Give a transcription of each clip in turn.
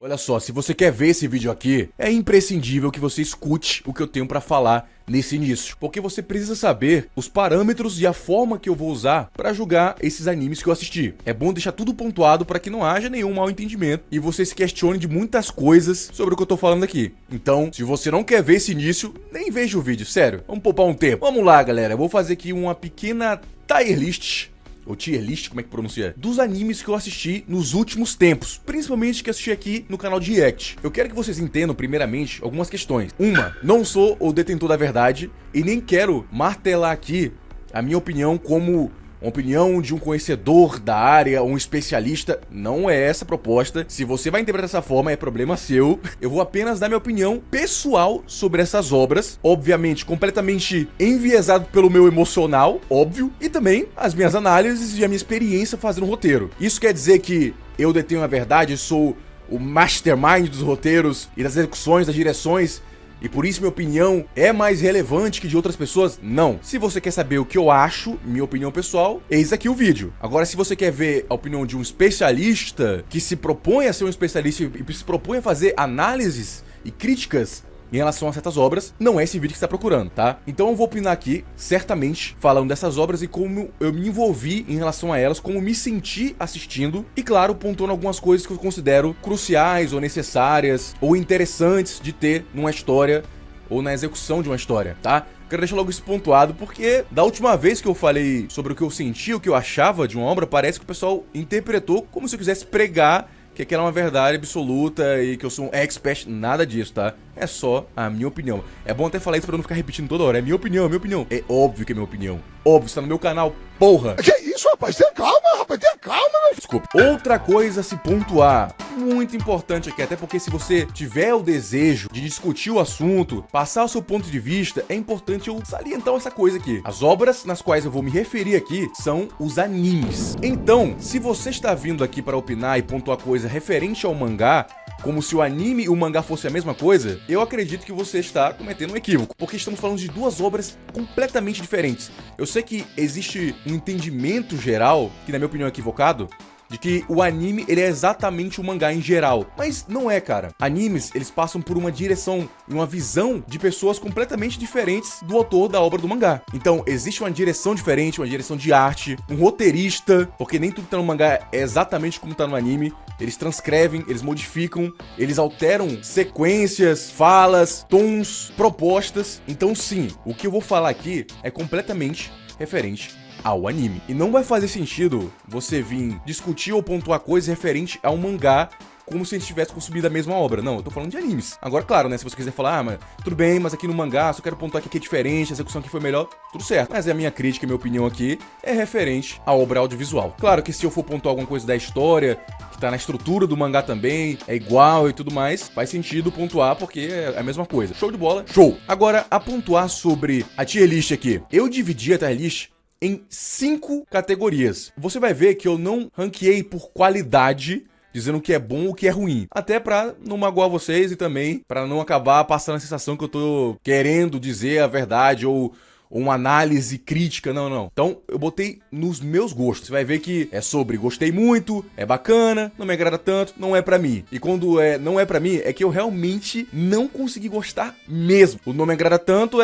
Olha só, se você quer ver esse vídeo aqui, é imprescindível que você escute o que eu tenho pra falar nesse início, porque você precisa saber os parâmetros e a forma que eu vou usar pra julgar esses animes que eu assisti. É bom deixar tudo pontuado para que não haja nenhum mal entendimento e você se questione de muitas coisas sobre o que eu tô falando aqui. Então, se você não quer ver esse início, nem veja o vídeo, sério. Vamos poupar um tempo. Vamos lá, galera, eu vou fazer aqui uma pequena tier list, ou tier list, como é que pronuncia? Dos animes que eu assisti nos últimos tempos, principalmente que assisti aqui no canal de React. Eu quero que vocês entendam, primeiramente, algumas questões. Uma, não sou o detentor da verdade e nem quero martelar aqui a minha opinião como uma opinião de um conhecedor da área, um especialista. Não é essa a proposta. Se você vai interpretar dessa forma, é problema seu. Eu vou apenas dar minha opinião pessoal sobre essas obras, obviamente completamente enviesado pelo meu emocional, óbvio, e também as minhas análises e a minha experiência fazendo roteiro. Isso quer dizer que eu detenho a verdade, sou o mastermind dos roteiros e das execuções, das direções, e por isso minha opinião é mais relevante que de outras pessoas? Não. Se você quer saber o que eu acho, minha opinião pessoal, eis aqui o vídeo. Agora, se você quer ver a opinião de um especialista que se propõe a ser um especialista e se propõe a fazer análises e críticas em relação a certas obras, não é esse vídeo que você está procurando, tá? Então eu vou opinar aqui, certamente, falando dessas obras e como eu me envolvi em relação a elas, como me senti assistindo e, claro, pontuando algumas coisas que eu considero cruciais ou necessárias ou interessantes de ter numa história ou na execução de uma história, tá? Quero deixar logo isso pontuado, porque da última vez que eu falei sobre o que eu senti, o que eu achava de uma obra, parece que o pessoal interpretou como se eu quisesse pregar que aquela é uma verdade absoluta e que eu sou um expert. Nada disso, tá? É só a minha opinião. É bom até falar isso pra eu não ficar repetindo toda hora. É minha opinião, é minha opinião. É óbvio que é minha opinião. Óbvio, você tá no meu canal, porra. Que isso, rapaz? Tenha calma, rapaz. Tenha calma, meu. Desculpa. Outra coisa a se pontuar, muito importante aqui, até porque se você tiver o desejo de discutir o assunto, passar o seu ponto de vista, é importante eu salientar essa coisa aqui. As obras nas quais eu vou me referir aqui são os animes. Então, se você está vindo aqui para opinar e pontuar coisa referente ao mangá, como se o anime e o mangá fossem a mesma coisa, eu acredito que você está cometendo um equívoco, porque estamos falando de duas obras completamente diferentes. Eu sei que existe um entendimento geral, que na minha opinião é equivocado, de que o anime, ele é exatamente o mangá em geral. Mas não é, cara. Animes, eles passam por uma direção e uma visão de pessoas completamente diferentes do autor da obra do mangá. Então, existe uma direção diferente, uma direção de arte, um roteirista, porque nem tudo que tá no mangá é exatamente como tá no anime. Eles transcrevem, eles modificam, eles alteram sequências, falas, tons, propostas. Então, sim, o que eu vou falar aqui é completamente referente ao anime. E não vai fazer sentido você vir discutir ou pontuar coisas referente ao mangá como se a gente tivesse consumido a mesma obra. Não, eu tô falando de animes. Agora, claro, né, se você quiser falar, mas tudo bem, mas aqui no mangá, só quero pontuar aqui que é diferente, a execução aqui foi melhor, tudo certo. Mas a minha crítica, a minha opinião aqui é referente à obra audiovisual. Claro que se eu for pontuar alguma coisa da história, que tá na estrutura do mangá também, é igual e tudo mais, faz sentido pontuar porque é a mesma coisa. Show de bola? Show! Agora, a pontuar sobre a tier list aqui. Eu dividi a tier list em 5 categorias. Você vai ver que eu não ranqueei por qualidade, dizendo o que é bom ou o que é ruim. Até pra não magoar vocês e também pra não acabar passando a sensação que eu tô querendo dizer a verdade ou uma análise crítica, não. Então, eu botei nos meus gostos. Você vai ver que é sobre gostei muito, é bacana, não me agrada tanto, não é pra mim. E quando não é pra mim, é que eu realmente não consegui gostar mesmo. O não me agrada tanto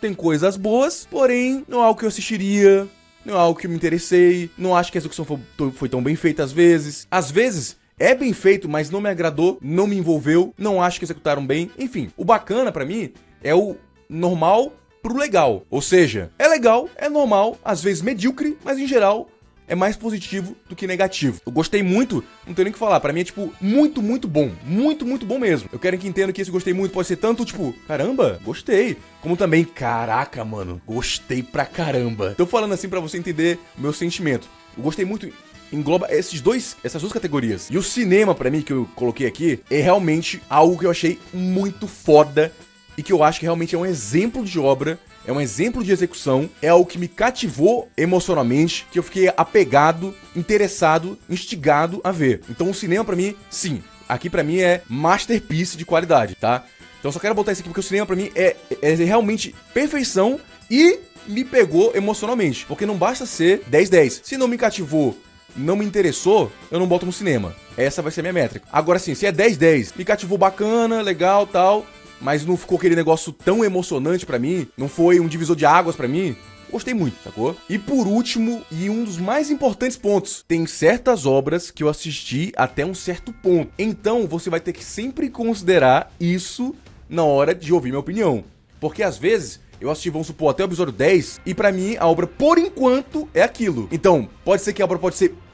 tem coisas boas, porém não é algo que eu assistiria, não é algo que eu me interessei, não acho que a execução foi tão bem feita às vezes. Às vezes é bem feito, mas não me agradou, não me envolveu, não acho que executaram bem. Enfim, o bacana pra mim é o normal pro legal. Ou seja, é legal, é normal, às vezes medíocre, mas em geral é mais positivo do que negativo. Eu gostei muito, não tenho nem o que falar. Pra mim é, tipo, muito, muito bom. Muito, muito bom mesmo. Eu quero que entenda que esse gostei muito pode ser tanto, tipo, caramba, gostei. Como também, caraca, mano, gostei pra caramba. Tô falando assim pra você entender o meu sentimento. Eu gostei muito, engloba essas duas categorias. E o cinema, pra mim, que eu coloquei aqui, é realmente algo que eu achei muito foda e que eu acho que realmente é um exemplo de obra, é um exemplo de execução, é algo que me cativou emocionalmente, que eu fiquei apegado, interessado, instigado a ver. Então o cinema pra mim, sim, aqui pra mim é masterpiece de qualidade, tá? Então eu só quero botar isso aqui porque o cinema pra mim é realmente perfeição e me pegou emocionalmente. Porque não basta ser 10/10. Se não me cativou não me interessou, eu não boto no cinema. Essa vai ser a minha métrica. Agora sim, se é 10/10, me cativou bacana, legal, tal, mas não ficou aquele negócio tão emocionante pra mim, não foi um divisor de águas pra mim, gostei muito, sacou? E por último, e um dos mais importantes pontos, tem certas obras que eu assisti até um certo ponto. Então, você vai ter que sempre considerar isso na hora de ouvir minha opinião. Porque às vezes, eu assisti, vamos supor, até o episódio 10, e pra mim, a obra, por enquanto, é aquilo. Então, pode ser que a obra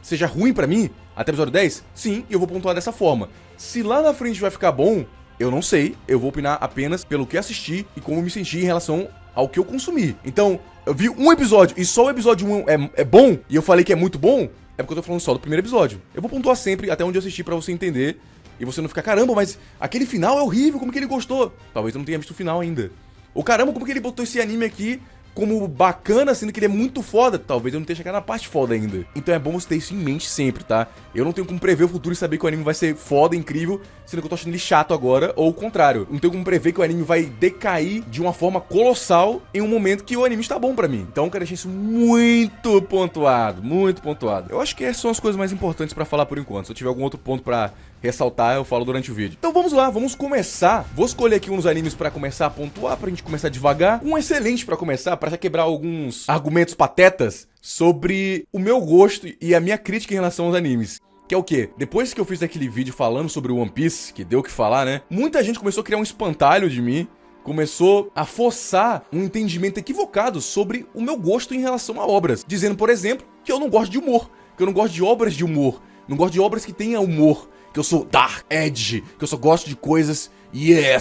seja ruim pra mim, até o episódio 10? Sim, e eu vou pontuar dessa forma. Se lá na frente vai ficar bom, eu não sei, eu vou opinar apenas pelo que assisti e como me senti em relação ao que eu consumi. Então, eu vi um episódio e só o episódio 1 é bom, e eu falei que é muito bom, é porque eu tô falando só do primeiro episódio. Eu vou pontuar sempre até onde eu assisti pra você entender, e você não ficar, caramba, mas aquele final é horrível, como que ele gostou? Talvez eu não tenha visto o final ainda. Ou caramba, como que ele botou esse anime aqui como bacana, sendo que ele é muito foda? Talvez eu não tenha chegado na parte foda ainda. Então é bom você ter isso em mente sempre, tá? Eu não tenho como prever o futuro e saber que o anime vai ser foda, incrível, sendo que eu tô achando ele chato agora, ou o contrário. Não tenho como prever que o anime vai decair de uma forma colossal em um momento que o anime está bom pra mim. Então eu quero deixar isso muito pontuado, muito pontuado. Eu acho que essas são as coisas mais importantes pra falar por enquanto. Se eu tiver algum outro ponto pra ressaltar, eu falo durante o vídeo. Então vamos lá, vamos começar. Vou escolher aqui uns animes pra começar a pontuar, pra gente começar devagar. Um excelente pra começar, pra já quebrar alguns argumentos patetas sobre o meu gosto e a minha crítica em relação aos animes. Que é o quê? Depois que eu fiz aquele vídeo falando sobre o One Piece, que deu o que falar, né? Muita gente começou a criar um espantalho de mim, começou a forçar um entendimento equivocado sobre o meu gosto em relação a obras. Dizendo, por exemplo, que eu não gosto de humor, que eu não gosto de obras de humor, não gosto de obras que tenham humor, que eu sou dark edge, que eu só gosto de coisas,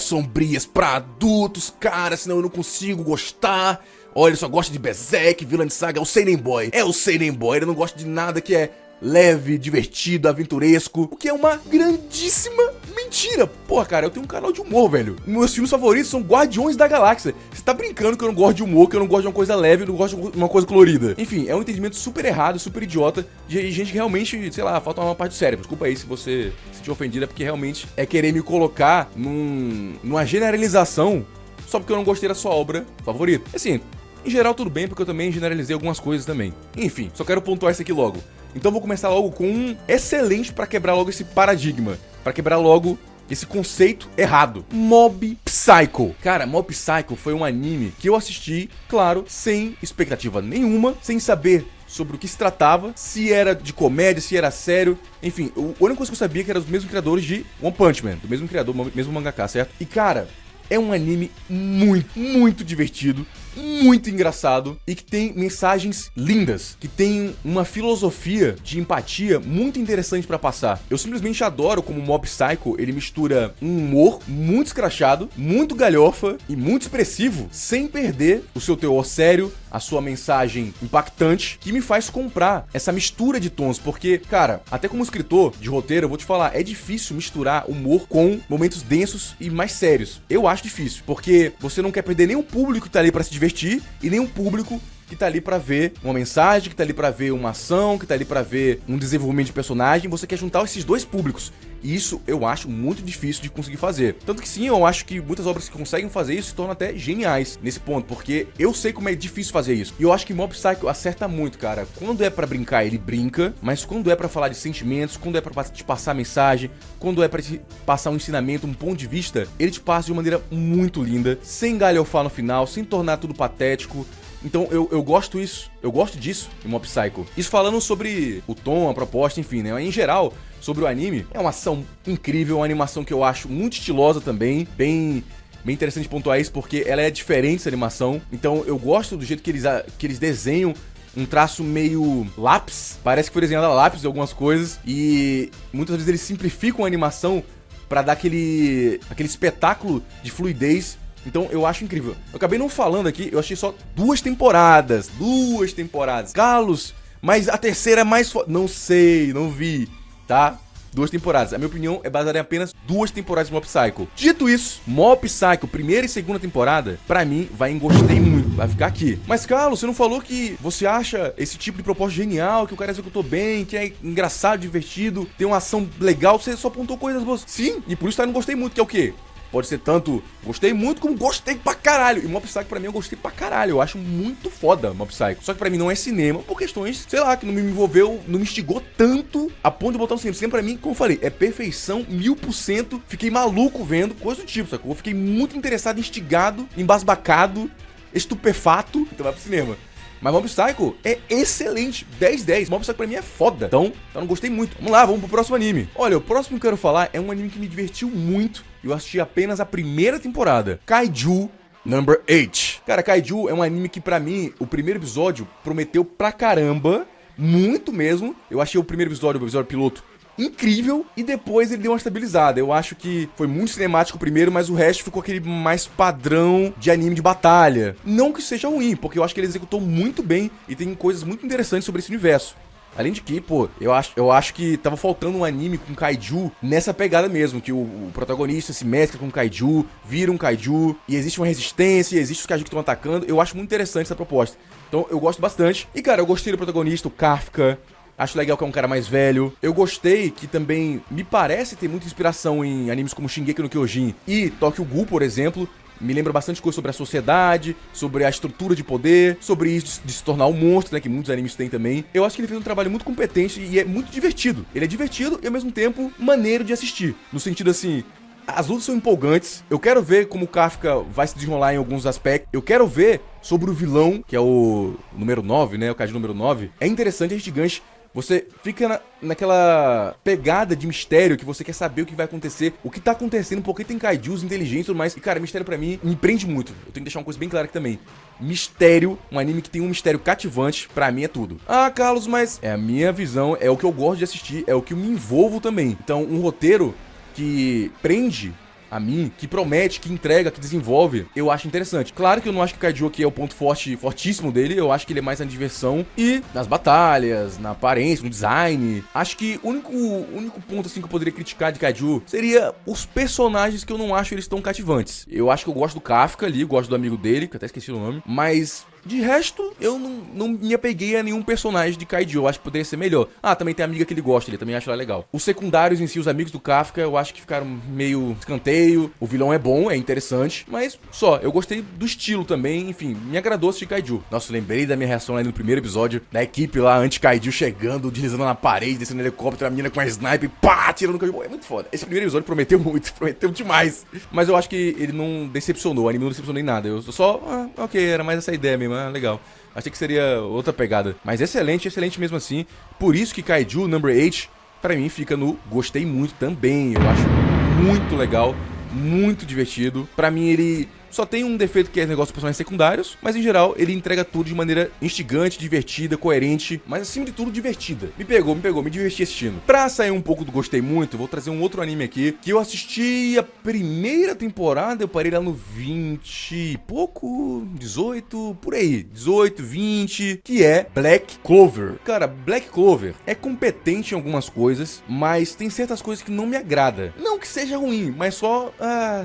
sombrias pra adultos, cara, senão eu não consigo gostar. Olha, ele só gosta de Berserk, Vinland Saga, é o Seinen Boy. É o Seinen Boy, ele não gosta de nada que é leve, divertido, aventuresco, o que é uma grandíssima mentira. Porra, cara, eu tenho um canal de humor, velho. Meus filmes favoritos são Guardiões da Galáxia. Você tá brincando que eu não gosto de humor, que eu não gosto de uma coisa leve, eu não gosto de uma coisa colorida. Enfim, é um entendimento super errado, super idiota, de gente que realmente, sei lá, falta uma parte do cérebro. Desculpa aí se você se sentiu ofendido, é porque realmente é querer me colocar numa generalização só porque eu não gostei da sua obra favorita. Assim, em geral tudo bem, porque eu também generalizei algumas coisas também. Enfim, só quero pontuar isso aqui logo. Então vou começar logo com um excelente pra quebrar logo esse paradigma, pra quebrar logo esse conceito errado. Mob Psycho. Cara, Mob Psycho foi um anime que eu assisti, claro, sem expectativa nenhuma, sem saber sobre o que se tratava, se era de comédia, se era sério, enfim, a única coisa que eu sabia é que era dos mesmos criadores de One Punch Man, do mesmo criador, mesmo mangaka, certo? E cara, é um anime muito, muito divertido, muito engraçado e que tem mensagens lindas, que tem uma filosofia de empatia muito interessante pra passar. Eu simplesmente adoro como o Mob Psycho, ele mistura um humor muito escrachado, muito galhofa e muito expressivo, sem perder o seu teor sério, a sua mensagem impactante, que me faz comprar essa mistura de tons, porque, cara, até como escritor de roteiro, eu vou te falar, é difícil misturar humor com momentos densos e mais sérios. Eu acho difícil, porque você não quer perder nem o público que tá ali pra se divertir e nem o público que tá ali pra ver uma mensagem, que tá ali pra ver uma ação, que tá ali pra ver um desenvolvimento de personagem. Você quer juntar esses dois públicos. E isso eu acho muito difícil de conseguir fazer. Tanto que sim, eu acho que muitas obras que conseguem fazer isso se tornam até geniais nesse ponto, porque eu sei como é difícil fazer isso. E eu acho que Mob Psycho acerta muito, cara. Quando é pra brincar, ele brinca, mas quando é pra falar de sentimentos, quando é pra te passar mensagem, quando é pra te passar um ensinamento, um ponto de vista, ele te passa de uma maneira muito linda, sem galhofar no final, sem tornar tudo patético. Então eu gosto disso em Mob Psycho. Isso falando sobre o tom, a proposta, enfim, né? Em geral, sobre o anime, é uma ação incrível, uma animação que eu acho muito estilosa também, bem interessante pontuar isso, porque ela é diferente essa animação. Então eu gosto do jeito que eles desenham um traço meio lápis, parece que foi desenhado a lápis em algumas coisas, e muitas vezes eles simplificam a animação pra dar aquele espetáculo de fluidez. Então eu acho incrível. Eu acabei não falando aqui, eu achei só 2 temporadas. 2 temporadas. Carlos, mas a terceira é mais não sei, não vi, tá? 2 temporadas. A minha opinião é baseada em apenas 2 temporadas de Mob Psycho. Dito isso, Mob Psycho, primeira e segunda temporada, pra mim, vai em gostei muito. Vai ficar aqui. Mas, Carlos, você não falou que você acha esse tipo de proposta genial, que o cara executou bem, que é engraçado, divertido, tem uma ação legal, você só apontou coisas boas. Sim, e por isso tá não gostei muito, que é o quê? Pode ser tanto gostei muito como gostei pra caralho. E Mob Psycho pra mim eu gostei pra caralho. Eu acho muito foda Mob Psycho. Só que pra mim não é cinema por questões, sei lá, que não me envolveu, não me instigou tanto a ponto de botar um cinema. Cinema pra mim, como eu falei, é perfeição 1000%. Fiquei maluco vendo, coisa do tipo, sacou? Fiquei muito interessado, instigado, embasbacado, estupefato. Então vai pro cinema. Mas Mob Psycho é excelente, 10/10. Mob Psycho pra mim é foda. Então eu não gostei muito. Vamos lá, vamos pro próximo anime. Olha, o próximo que eu quero falar é um anime que me divertiu muito. Eu assisti apenas a primeira temporada. Kaiju Number 8. Cara, Kaiju é um anime que pra mim, o primeiro episódio prometeu pra caramba. Muito mesmo. Eu achei o primeiro episódio, o episódio piloto, incrível, e depois ele deu uma estabilizada. Eu acho que foi muito cinemático o primeiro, mas o resto ficou aquele mais padrão de anime de batalha. Não que seja ruim, porque eu acho que ele executou muito bem e tem coisas muito interessantes sobre esse universo. Além de que, pô, eu acho que tava faltando um anime com kaiju nessa pegada mesmo, que o protagonista se mescla com kaiju, vira um kaiju, e existe uma resistência, existe os kaiju que estão atacando. Eu acho muito interessante essa proposta. Então eu gosto bastante. E cara, eu gostei do protagonista, o Kafka. Acho legal que é um cara mais velho. Eu gostei que também me parece ter muita inspiração em animes como Shingeki no Kyojin e Tokyo Ghoul, por exemplo. Me lembra bastante coisa sobre a sociedade, sobre a estrutura de poder, sobre isso de se tornar um monstro, né, que muitos animes têm também. Eu acho que ele fez um trabalho muito competente e é muito divertido. Ele é divertido e ao mesmo tempo maneiro de assistir. No sentido assim, as lutas são empolgantes. Eu quero ver como o Kafka vai se desenrolar em alguns aspectos. Eu quero ver sobre o vilão, que é o número 9, né, o Kaiju número 9. É interessante, é gigante. Você fica naquela pegada de mistério que você quer saber o que vai acontecer, o que tá acontecendo, porque tem kaijus inteligentes e tudo mais. E cara, mistério pra mim me prende muito. Eu tenho que deixar uma coisa bem clara aqui também. Mistério, um anime que tem um mistério cativante, pra mim é tudo. Ah, Carlos, mas é a minha visão, é o que eu gosto de assistir, é o que eu me envolvo também. Então, um roteiro que prende a mim, que promete, que entrega, que desenvolve, eu acho interessante. Claro que eu não acho que o Kaiju aqui é o ponto fortíssimo dele, eu acho que ele é mais na diversão e nas batalhas, na aparência, no design. Acho que o único ponto assim que eu poderia criticar de Kaiju seria os personagens, que eu não acho eles tão cativantes. Eu acho que eu gosto do Kafka ali, gosto do amigo dele, que eu até esqueci o nome, mas de resto, eu não me apeguei a nenhum personagem de Kaiju. Eu acho que poderia ser melhor. Ah, também tem a amiga que ele gosta, ele também acha ela legal. Os secundários em si, os amigos do Kafka, eu acho que ficaram meio escanteio. O vilão é bom, é interessante, mas só, eu gostei do estilo também. Enfim, me agradou assistir Kaiju. Nossa, eu lembrei da minha reação lá no primeiro episódio, da equipe lá anti-Kaiju chegando, deslizando na parede, descendo no helicóptero, a menina com a sniper, pá, tirando o Kaiju. É muito foda. Esse primeiro episódio prometeu muito, prometeu demais. Mas eu acho que ele não decepcionou, o anime não decepcionou em nada. Eu só, ok, era mais essa ideia mesmo. Legal. Achei que seria outra pegada. Mas excelente, excelente mesmo assim. Por isso que Kaiju Number 8, pra mim, fica no gostei muito também. Eu acho muito legal, muito divertido. Pra mim, ele só tem um defeito, que é o negócio dos personagens secundários, mas em geral ele entrega tudo de maneira instigante, divertida, coerente, mas acima de tudo divertida. Me pegou, me diverti assistindo. Pra sair um pouco do gostei muito, vou trazer um outro anime aqui, que eu assisti a primeira temporada, eu parei lá no 20 e pouco, 18, por aí, 18, 20, que é Black Clover. Cara, Black Clover é competente em algumas coisas, mas tem certas coisas que não me agrada. Não que seja ruim, mas só,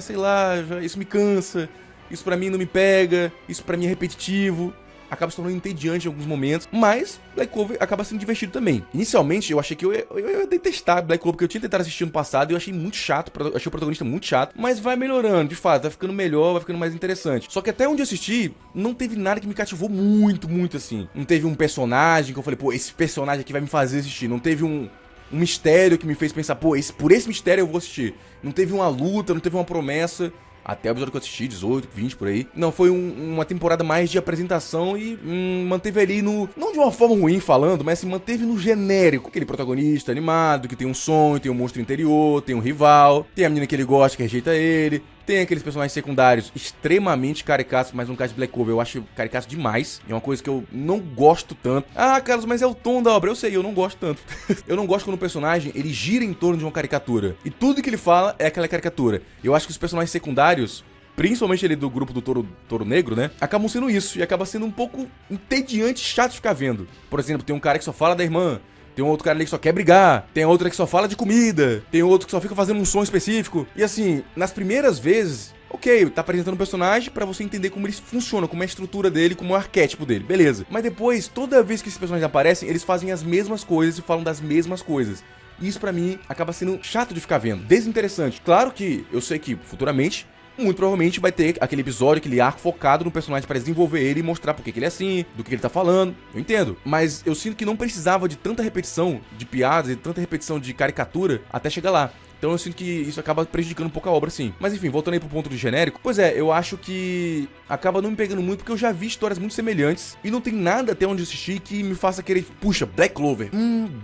sei lá, isso me cansa. Isso pra mim não me pega, isso pra mim é repetitivo, acaba se tornando entediante em alguns momentos, mas Black Clover acaba sendo divertido também. Inicialmente eu achei que eu ia detestar Black Clover, porque eu tinha tentado assistir no passado e eu achei muito chato, achei o protagonista muito chato, mas vai melhorando, de fato, vai ficando melhor, vai ficando mais interessante. Só que até onde eu assisti, não teve nada que me cativou muito, muito assim. Não teve um personagem que eu falei, pô, esse personagem aqui vai me fazer assistir, não teve um mistério que me fez pensar, pô, por esse mistério eu vou assistir. Não teve uma luta, não teve uma promessa. Até o episódio que eu assisti, 18, 20 por aí. Não, foi uma temporada mais de apresentação e manteve ali no... Não de uma forma ruim falando, mas assim, manteve no genérico. Aquele protagonista animado, que tem um sonho, tem um monstro interior, tem um rival, tem a menina que ele gosta, que rejeita ele. Tem aqueles personagens secundários extremamente caricatos, mas no caso de Black Clover eu acho caricato demais. É uma coisa que eu não gosto tanto. Ah, Carlos, mas é o tom da obra. Eu sei, eu não gosto tanto. Eu não gosto quando o personagem, ele gira em torno de uma caricatura. E tudo que ele fala é aquela caricatura. Eu acho que os personagens secundários, principalmente ele do grupo do Touro Negro, né, acabam sendo isso. E acaba sendo um pouco entediante e chato de ficar vendo. Por exemplo, tem um cara que só fala da irmã. Tem um outro cara ali que só quer brigar. Tem outra que só fala de comida. Tem outro que só fica fazendo um som específico. E assim, nas primeiras vezes, ok, tá apresentando um personagem pra você entender como ele funciona, como é a estrutura dele, como é o arquétipo dele, beleza. Mas depois, toda vez que esses personagens aparecem, eles fazem as mesmas coisas e falam das mesmas coisas. E isso pra mim acaba sendo chato de ficar vendo, desinteressante. Claro que eu sei que futuramente, muito provavelmente vai ter aquele episódio, aquele arco focado no personagem para desenvolver ele e mostrar por que ele é assim, do que ele tá falando. Eu entendo. Mas eu sinto que não precisava de tanta repetição de piadas e tanta repetição de caricatura até chegar lá. Então eu sinto que isso acaba prejudicando um pouco a obra, sim. Mas enfim, voltando aí pro ponto do genérico. Pois é, eu acho que acaba não me pegando muito porque eu já vi histórias muito semelhantes e não tem nada até onde assistir que me faça querer... Puxa, Black Clover.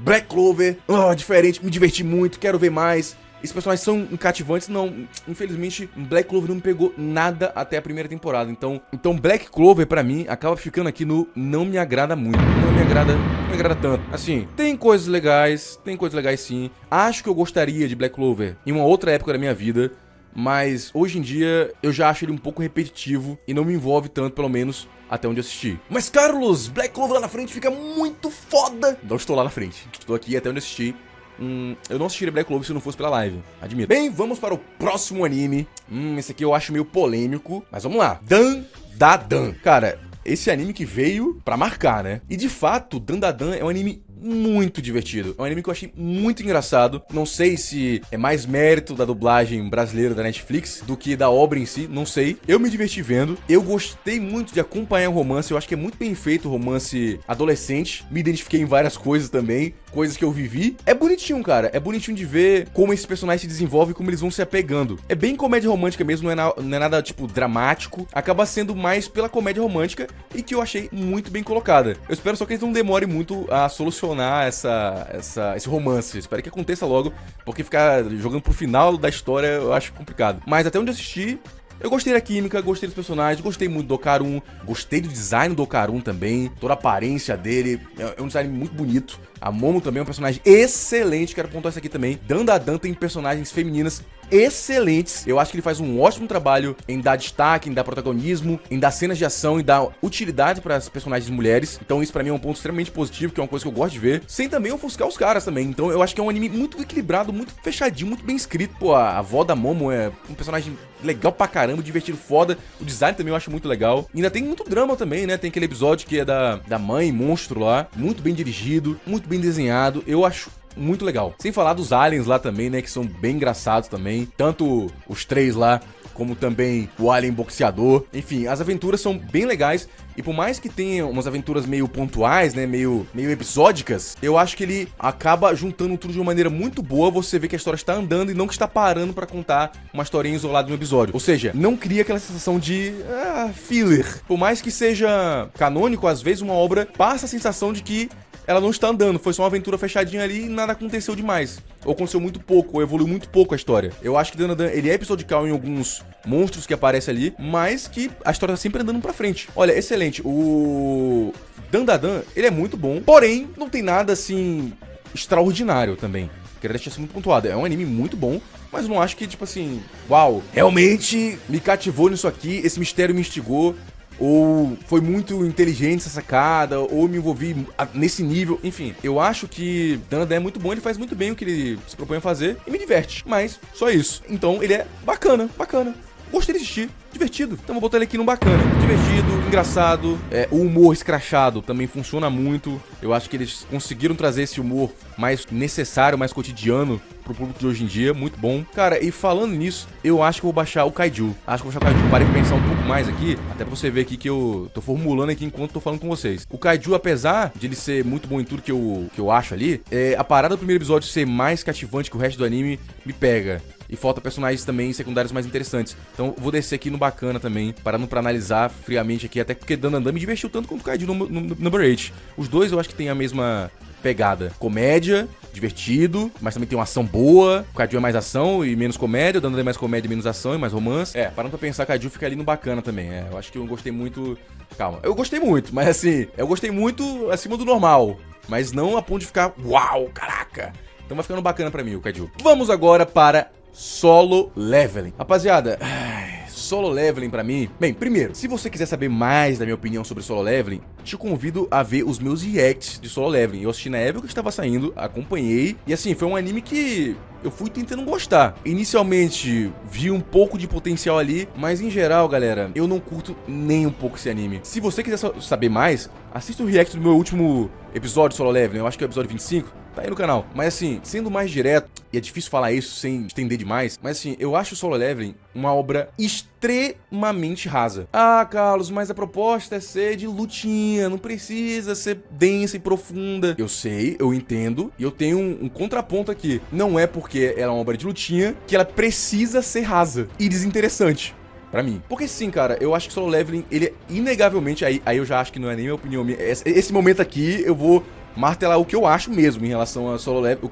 Black Clover. Diferente, me diverti muito, quero ver mais. Esses personagens são cativantes, não, infelizmente Black Clover não me pegou nada até a primeira temporada, então Black Clover pra mim acaba ficando aqui no não me agrada muito, não me agrada tanto. Assim, tem coisas legais sim, acho que eu gostaria de Black Clover em uma outra época da minha vida, mas hoje em dia eu já acho ele um pouco repetitivo e não me envolve tanto, pelo menos até onde eu assisti. Mas Carlos, Black Clover lá na frente fica muito foda. Não estou lá na frente, estou aqui até onde eu assisti. Eu não assistiria Black Clover se não fosse pela live, admito. Bem, vamos para o próximo anime. Esse aqui eu acho meio polêmico, mas vamos lá. Dandadan. Cara, esse anime que veio pra marcar, né? E de fato, Dandadan é um anime muito divertido. É um anime que eu achei muito engraçado. Não sei se é mais mérito da dublagem brasileira da Netflix do que da obra em si, não sei. Eu me diverti vendo. Eu gostei muito de acompanhar o romance. Eu acho que é muito bem feito o romance adolescente. Me identifiquei em várias coisas também, coisas que eu vivi. É bonitinho, cara. É bonitinho de ver como esses personagens se desenvolvem e como eles vão se apegando. É bem comédia romântica mesmo, não é nada, tipo, dramático. Acaba sendo mais pela comédia romântica e que eu achei muito bem colocada. Eu espero só que eles não demorem muito a solucionar esse romance. Espero que aconteça logo, porque ficar jogando pro final da história eu acho complicado. Mas até onde eu assisti, eu gostei da química, gostei dos personagens, gostei muito do Okarun, gostei do design do Okarun também, toda a aparência dele, é um design muito bonito. A Momo também é um personagem excelente, quero pontuar isso aqui também. Dandadan tem personagens femininas excelentes. Eu acho que ele faz um ótimo trabalho em dar destaque, em dar protagonismo, em dar cenas de ação, em dar utilidade para as personagens mulheres. Então isso pra mim é um ponto extremamente positivo, que é uma coisa que eu gosto de ver, sem também ofuscar os caras também. Então eu acho que é um anime muito equilibrado, muito fechadinho, muito bem escrito. Pô, a avó da Momo é um personagem legal pra caramba, divertido, foda. O design também eu acho muito legal. E ainda tem muito drama também, né? Tem aquele episódio que é da mãe monstro lá, muito bem dirigido, muito bem desenhado. Eu acho muito legal. Sem falar dos aliens lá também, né? Que são bem engraçados também. Tanto os três lá, como também o alien boxeador. Enfim, as aventuras são bem legais. E por mais que tenha umas aventuras meio pontuais, né? Meio episódicas, eu acho que ele acaba juntando tudo de uma maneira muito boa. Você vê que a história está andando e não que está parando pra contar uma historinha isolada de um episódio. Ou seja, não cria aquela sensação de filler. Por mais que seja canônico, às vezes uma obra passa a sensação de que ela não está andando, foi só uma aventura fechadinha ali e nada aconteceu demais. Ou aconteceu muito pouco, ou evoluiu muito pouco a história. Eu acho que Dandadan, ele é episodical em alguns monstros que aparecem ali, mas que a história tá sempre andando pra frente. Olha, excelente. O Dandadan, ele é muito bom, porém, não tem nada, assim, extraordinário também. Queria deixar isso muito pontuado. É um anime muito bom, mas eu não acho que, tipo assim, uau, realmente me cativou nisso aqui, esse mistério me instigou. Ou foi muito inteligente essa sacada, ou me envolvi nesse nível, enfim. Eu acho que Dandadan é muito bom, ele faz muito bem o que ele se propõe a fazer e me diverte, mas só isso. Então ele é bacana. Gostei de assistir, divertido. Então vou botar ele aqui no bacana. Divertido, engraçado, o humor escrachado também funciona muito. Eu acho que eles conseguiram trazer esse humor mais necessário, mais cotidiano pro público de hoje em dia, muito bom. Cara, e falando nisso, eu acho que eu vou baixar o Kaiju. Acho que eu vou baixar o Kaiju. Parei de pensar um pouco mais aqui, até pra você ver aqui que eu tô formulando aqui enquanto tô falando com vocês. O Kaiju, apesar de ele ser muito bom em tudo que eu acho ali, a parada do primeiro episódio ser mais cativante que o resto do anime me pega. E falta personagens também secundários mais interessantes. Então vou descer aqui no bacana também, parando pra analisar friamente aqui, até porque Dandadan me divertiu tanto quanto o Kaiju no Number 8. Os dois eu acho que tem a mesma pegada. Comédia, divertido, mas também tem uma ação boa. O Kaiju é mais ação e menos comédia, o Dandadan é mais comédia e menos ação e mais romance. Parando pra pensar, o Kaiju fica ali no bacana também. Eu acho que eu gostei muito... Calma, eu gostei muito, mas assim, eu gostei muito acima do normal. Mas não a ponto de ficar, uau, caraca. Então vai ficando bacana pra mim o Kaiju. Vamos agora para Solo Leveling. Rapaziada, Solo Leveling pra mim... Bem, primeiro, se você quiser saber mais da minha opinião sobre Solo Leveling, te convido a ver os meus reacts de Solo Leveling. Eu assisti na época que estava saindo, acompanhei, e assim, foi um anime que eu fui tentando gostar. Inicialmente, vi um pouco de potencial ali, mas em geral, galera, eu não curto nem um pouco esse anime. Se você quiser saber mais, assista o react do meu último episódio de Solo Leveling, eu acho que é o episódio 25, tá aí no canal. Mas assim, sendo mais direto, e é difícil falar isso sem estender demais, mas assim, eu acho o Solo Leveling uma obra extremamente rasa. Ah, Carlos, mas a proposta é ser de lutinha, não precisa ser densa e profunda. Eu sei, eu entendo, e eu tenho um contraponto aqui. Não é porque ela é uma obra de lutinha que ela precisa ser rasa e desinteressante. Pra mim. Porque sim, cara, eu acho que Solo Leveling, ele é inegavelmente, aí eu já acho que não é nem minha opinião, esse momento aqui eu vou martelar o que eu acho mesmo em relação a Solo Leveling, o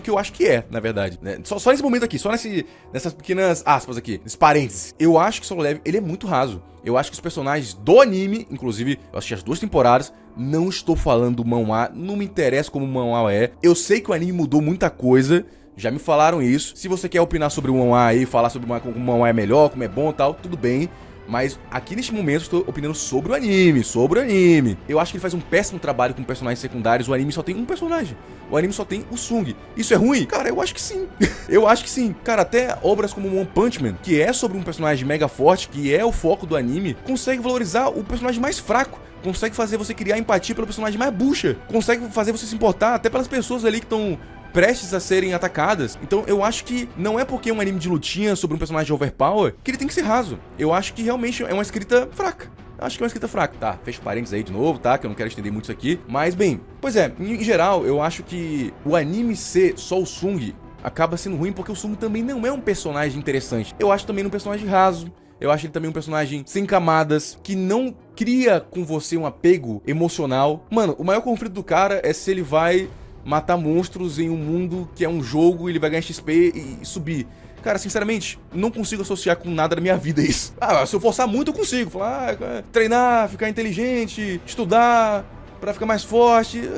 que eu acho que é, na verdade, né? Só nesse momento aqui, só nessas pequenas aspas aqui, nesses parênteses. Eu acho que Solo Leveling, ele é muito raso. Eu acho que os personagens do anime, inclusive, eu assisti as 2 temporadas, não estou falando do manhwa, não me interessa como o manhwa é. Eu sei que o anime mudou muita coisa, já me falaram isso. Se você quer opinar sobre o manhwa aí, falar sobre como o manhwa é melhor, como é bom e tal, tudo bem. Mas aqui neste momento estou opinando sobre o anime, Eu acho que ele faz um péssimo trabalho com personagens secundários. O anime só tem um personagem. O anime só tem o Sung. Isso é ruim? Cara, eu acho que sim. Eu acho que sim. Cara, até obras como One Punch Man, que é sobre um personagem mega forte, que é o foco do anime, consegue valorizar o personagem mais fraco. Consegue fazer você criar empatia pelo personagem mais bucha. Consegue fazer você se importar até pelas pessoas ali que estão prestes a serem atacadas. Então eu acho que não é porque é um anime de lutinha sobre um personagem overpower que ele tem que ser raso. Eu acho que realmente é uma escrita fraca. Acho que é uma escrita fraca. Tá, fecha parênteses aí de novo, tá? Que eu não quero estender muito isso aqui. Mas bem, pois é, em geral eu acho que o anime ser só o Sung acaba sendo ruim porque o Sung também não é um personagem interessante. Eu acho também um personagem raso. Eu acho ele também um personagem sem camadas, que não cria com você um apego emocional. Mano, o maior conflito do cara é se ele vai matar monstros em um mundo que é um jogo, ele vai ganhar XP e subir. Cara, sinceramente, não consigo associar com nada da minha vida isso. Ah, se eu forçar muito eu consigo. Falar, treinar, ficar inteligente, estudar pra ficar mais forte.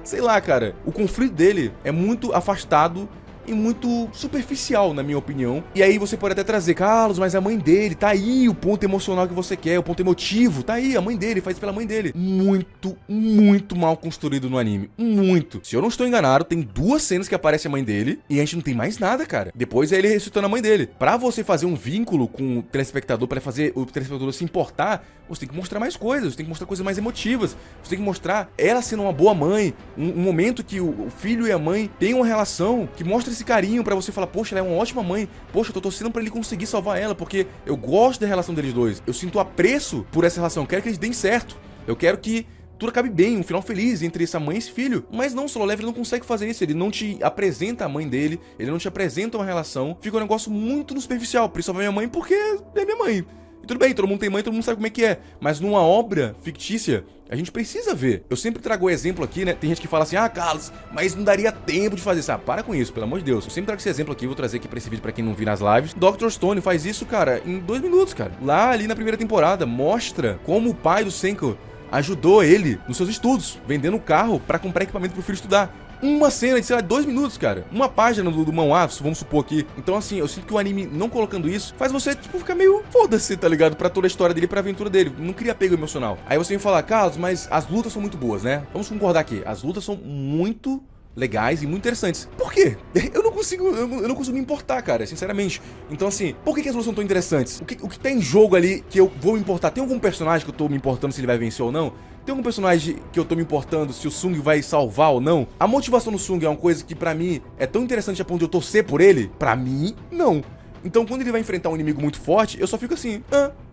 Sei lá, cara. O conflito dele é muito afastado e muito superficial, na minha opinião. E aí você pode até trazer, Carlos, mas a mãe dele, tá aí o ponto emocional que você quer, o ponto emotivo, tá aí, a mãe dele, faz pela mãe dele. Muito, muito mal construído no anime. Muito. Se eu não estou enganado, tem 2 cenas que aparece a mãe dele e a gente não tem mais nada, cara. Depois é ele ressuscitando a mãe dele. Pra você fazer um vínculo com o telespectador, pra fazer o telespectador se importar, você tem que mostrar mais coisas, você tem que mostrar coisas mais emotivas, você tem que mostrar ela sendo uma boa mãe, um momento que o filho e a mãe têm uma relação que mostra esse carinho pra você falar, poxa, ela é uma ótima mãe, poxa, eu tô torcendo pra ele conseguir salvar ela, porque eu gosto da relação deles dois, eu sinto apreço por essa relação, eu quero que eles deem certo, eu quero que tudo acabe bem, um final feliz entre essa mãe e esse filho. Mas não, o Solo Leveling não consegue fazer isso, ele não te apresenta a mãe dele, ele não te apresenta uma relação, fica um negócio muito no superficial, por isso salva minha mãe porque é minha mãe. E tudo bem, todo mundo tem mãe, todo mundo sabe como é que é. Mas numa obra fictícia, a gente precisa ver. Eu sempre trago o exemplo aqui, né? Tem gente que fala assim, ah, Carlos, mas não daria tempo de fazer isso. Ah, para com isso, pelo amor de Deus. Eu sempre trago esse exemplo aqui, vou trazer aqui pra esse vídeo pra quem não viu nas lives. Dr. Stone faz isso, cara, em 2 minutos, cara. Lá, ali na primeira temporada, mostra como o pai do Senko ajudou ele nos seus estudos, vendendo um carro pra comprar equipamento pro filho estudar. Uma cena de, sei lá, 2 minutos, cara. Uma página do manhwa, vamos supor aqui. Então, assim, eu sinto que o anime não colocando isso faz você, tipo, ficar meio foda-se, tá ligado? Pra toda a história dele, pra aventura dele. Não cria apego emocional. Aí você vem falar, Carlos, mas as lutas são muito boas, né? Vamos concordar aqui. As lutas são muito legais e muito interessantes. Por quê? Eu não consigo me importar, cara, sinceramente. Então, assim, por que as lutas são tão interessantes? O que tá em jogo ali que eu vou me importar? Tem algum personagem que eu tô me importando se ele vai vencer ou não? Tem algum personagem que eu tô me importando se o Sung vai salvar ou não? A motivação do Sung é uma coisa que pra mim é tão interessante a ponto de eu torcer por ele? Pra mim, não. Então quando ele vai enfrentar um inimigo muito forte, eu só fico assim,